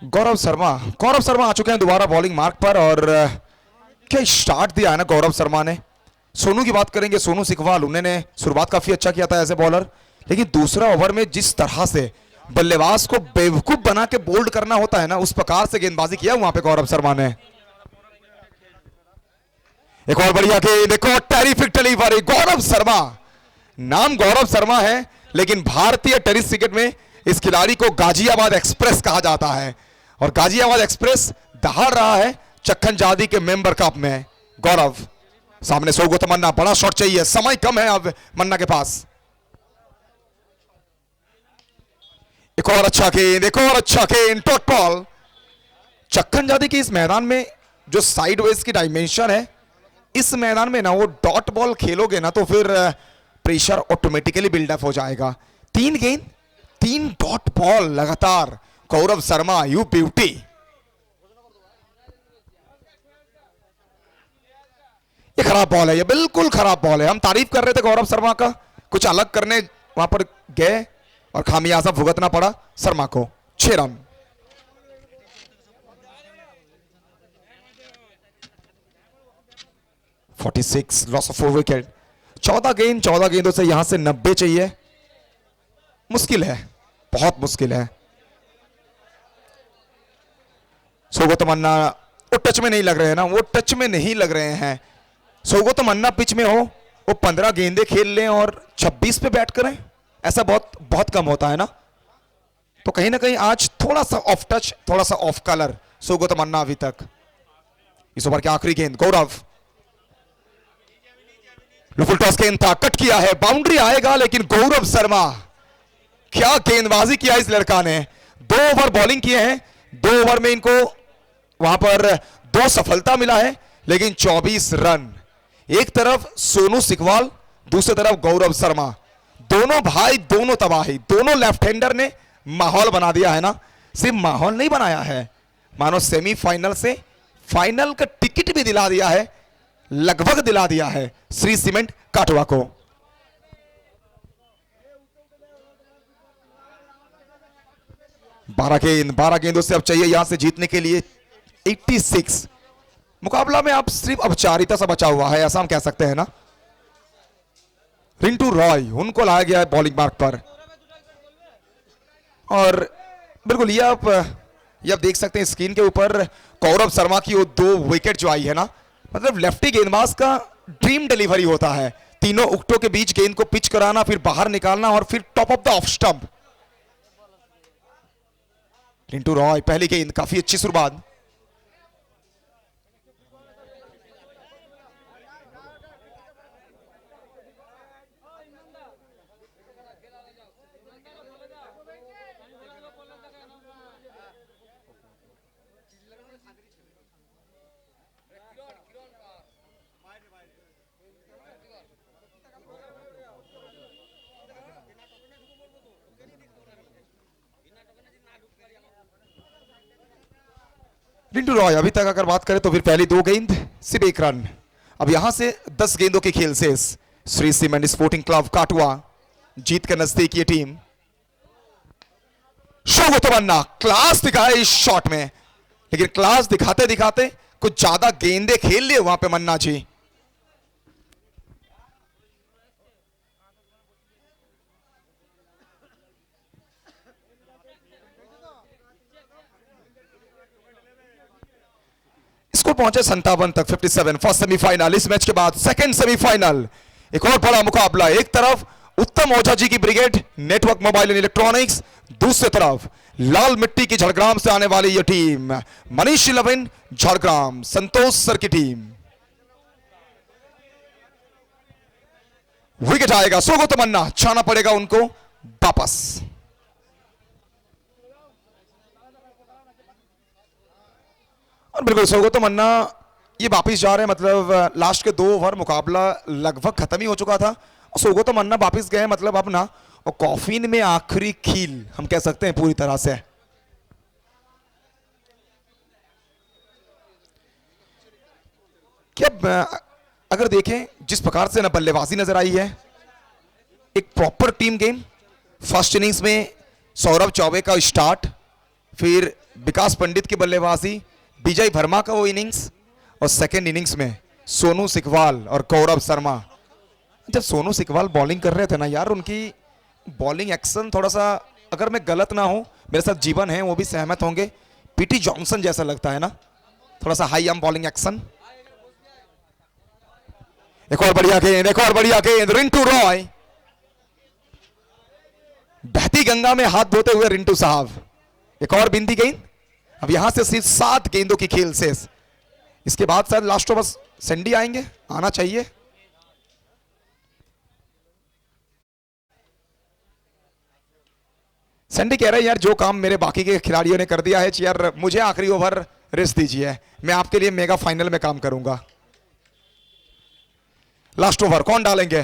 गौरव शर्मा आ चुके हैं दोबारा बॉलिंग मार्क पर, और क्या स्टार्ट दिया है ना गौरव शर्मा ने। सोनू की बात करेंगे, सोनू सिकवाल, उन्होंने शुरुआत काफी अच्छा किया था एज ए बॉलर, लेकिन दूसरा ओवर में जिस तरह से बल्लेबाज को बेवकूफ बना के बोल्ड करना होता है ना, उस प्रकार से गेंदबाजी किया वहां पे गौरव शर्मा ने। एक और बढ़िया गेंद, देखो टेरिफिक डिलीवरी, गौरव शर्मा। नाम गौरव शर्मा है, लेकिन भारतीय टेनिस क्रिकेट में इस खिलाड़ी को गाजियाबाद एक्सप्रेस कहा जाता है, और गाजियाबाद एक्सप्रेस दहाड़ रहा है चक्खन जादी के मेंबर कप में। गौरव सामने सौगत मन्ना, बड़ा शॉट चाहिए, समय कम है अब मन्ना के पास। एक और अच्छा गेंद, डॉट बॉल। चक्खन जादी की इस मैदान में जो साइड वेज की डायमेंशन है, इस मैदान में ना वो डॉट बॉल खेलोगे ना तो फिर प्रेशर ऑटोमेटिकली बिल्डअप हो जाएगा। 3 गेंद 3 डॉट बॉल लगातार, गौरव शर्मा यू ब्यूटी। ये खराब बॉल है, ये बिल्कुल खराब बॉल है। हम तारीफ कर रहे थे गौरव शर्मा का, कुछ अलग करने वहां पर गए और खामियाजा भुगतना पड़ा शर्मा को। 6 रन। Loss of 4 wicket. 14 गेंदों से यहां से 90 चाहिए, मुश्किल है, बहुत मुश्किल है। सौगत मन्ना वो टच में नहीं लग रहे हैं ना, वो टच में नहीं लग रहे हैं। सौगत मन्ना पिच में हो, वो 15 गेंदे खेल लें और 26 पे बैट करें, ऐसा बहुत बहुत कम होता है ना। तो कहीं ना कहीं आज थोड़ा सा ऑफ टच, थोड़ा सा ऑफ कलर सौगत मन्ना अभी तक। इस ओवर की आखिरी गेंद, गौरव फुल टॉस गेंद था, कट किया है, बाउंड्री आएगा, लेकिन गौरव शर्मा क्या गेंदबाजी किया इस लड़का ने। 2 ओवर बॉलिंग किए हैं, 2 ओवर में इनको वहां पर 2 सफलता मिला है, लेकिन 24 रन। एक तरफ सोनू सिकवाल, दूसरी तरफ गौरव शर्मा, दोनों भाई, दोनों तबाही, दोनों लेफ्ट हैंडर ने माहौल बना दिया है ना, सिर्फ माहौल नहीं बनाया है, मानो सेमीफाइनल से फाइनल का टिकट भी दिला दिया है, लगभग दिला दिया है श्री सीमेंट काटवा को। बारह गेंदों से अब चाहिए यहां से जीतने के लिए 86। मुकाबला में अब सिर्फ अब 4 ही बचा हुआ है, ऐसा हम कह सकते हैं ना। रिंटू रॉय उनको लाया गया है बॉलिंग मार्क पर, और बिल्कुल ये आप देख सकते हैं स्क्रीन के ऊपर कौरव शर्मा की वो 2 विकेट जो आई है ना, मतलब लेफ्टी गेंदबाज का ड्रीम डिलीवरी होता है, तीनों उक्टों के बीच गेंद को पिच कराना, फिर बाहर निकालना और फिर top of the off stump. Rintu Roy पहली गेंद, काफी अच्छी शुरुआत। रिंटू रॉय अभी तक अगर बात करें तो फिर पहली 2 गेंद सिर्फ 1 रन। अब यहां से 10 गेंदों के खेल से श्री सीमेंट स्पोर्टिंग क्लब काटवा जीत के नजदीक ये टीम। शो को तमन्ना क्लास दिखाया इस शॉट में, लेकिन क्लास दिखाते दिखाते कुछ ज्यादा गेंदे खेल लिए वहां पे मन्ना जी। स्कोर पहुंचे 57 तक, 57 फर्स्ट सेमीफाइनल। इस मैच के बाद सेकंड सेमीफाइनल, एक और बड़ा मुकाबला। एक तरफ उत्तम ओझा जी की brigade network mobile and electronics, दूसरी तरफ लाल मिट्टी की झड़ग्राम से आने वाली यह टीम मनीष 11 झड़ग्राम संतोष सर की टीम। विकेट आएगा, सोगो तमन्ना छाना पड़ेगा उनको वापस। और बिल्कुल सोगो तमन्ना ये वापिस जा रहे हैं, मतलब लास्ट के 2 ओवर मुकाबला लगभग खत्म ही हो चुका था, और सोगो तमन्ना वापिस गए, मतलब अपना और कॉफिन में आखिरी खील हम कह सकते हैं पूरी तरह से। क्या अगर देखें जिस प्रकार से ना बल्लेबाजी नजर आई है, एक proper team game. First innings में सौरभ चौबे का स्टार्ट, फिर विकास पंडित की बल्लेबाजी, विजय वर्मा का वो इनिंग्स, और सेकेंड इनिंग्स में सोनू सिकवाल और कौरव शर्मा। जब सोनू सिकवाल बॉलिंग कर रहे थे ना यार, उनकी बॉलिंग एक्शन थोड़ा सा, अगर मैं गलत ना हूं, मेरे साथ जीवन है वो भी सहमत होंगे, पीटी जॉनसन जैसा लगता है ना, थोड़ा सा हाई आर्म बॉलिंग एक्शन। एक और बढ़िया गेंद, एक और बढ़िया गेंद, रिंटू रॉय बहती गंगा में हाथ धोते हुए रिंटू साहब, एक और बिंदी गेंद। अब यहां से सिर्फ 7 गेंदों की खेल से, इसके बाद शायद लास्ट ओवर सैंडी आएंगे, आना चाहिए। सैंडी कह रहे हैं यार जो काम मेरे बाकी के खिलाड़ियों ने कर दिया है यार, मुझे आखिरी ओवर रेस्ट दीजिए, मैं आपके लिए मेगा फाइनल में काम करूंगा। लास्ट ओवर कौन डालेंगे?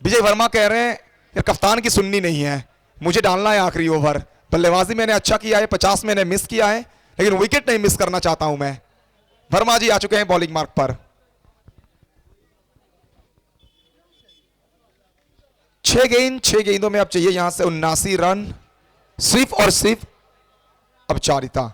विजय वर्मा कह रहे हैं यार कप्तान की सुननी नहीं है, मुझे डालना है आखिरी ओवर। बल्लेबाजी मैंने अच्छा किया है, 50 मैंने मिस किया है, लेकिन विकेट नहीं मिस करना चाहता हूं मैं। वर्मा जी आ चुके हैं बॉलिंग मार्क पर। 6 गेंदों में अब चाहिए यहां से 79 रन, सिर्फ और सिर्फ अब 4।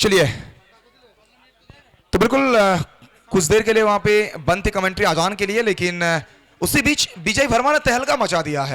चलिए, तो बिल्कुल कुछ देर के लिए वहां पे बंद थी कमेंट्री अजान के लिए, लेकिन उसी बीच विजय वर्मा ने तहलका मचा दिया है।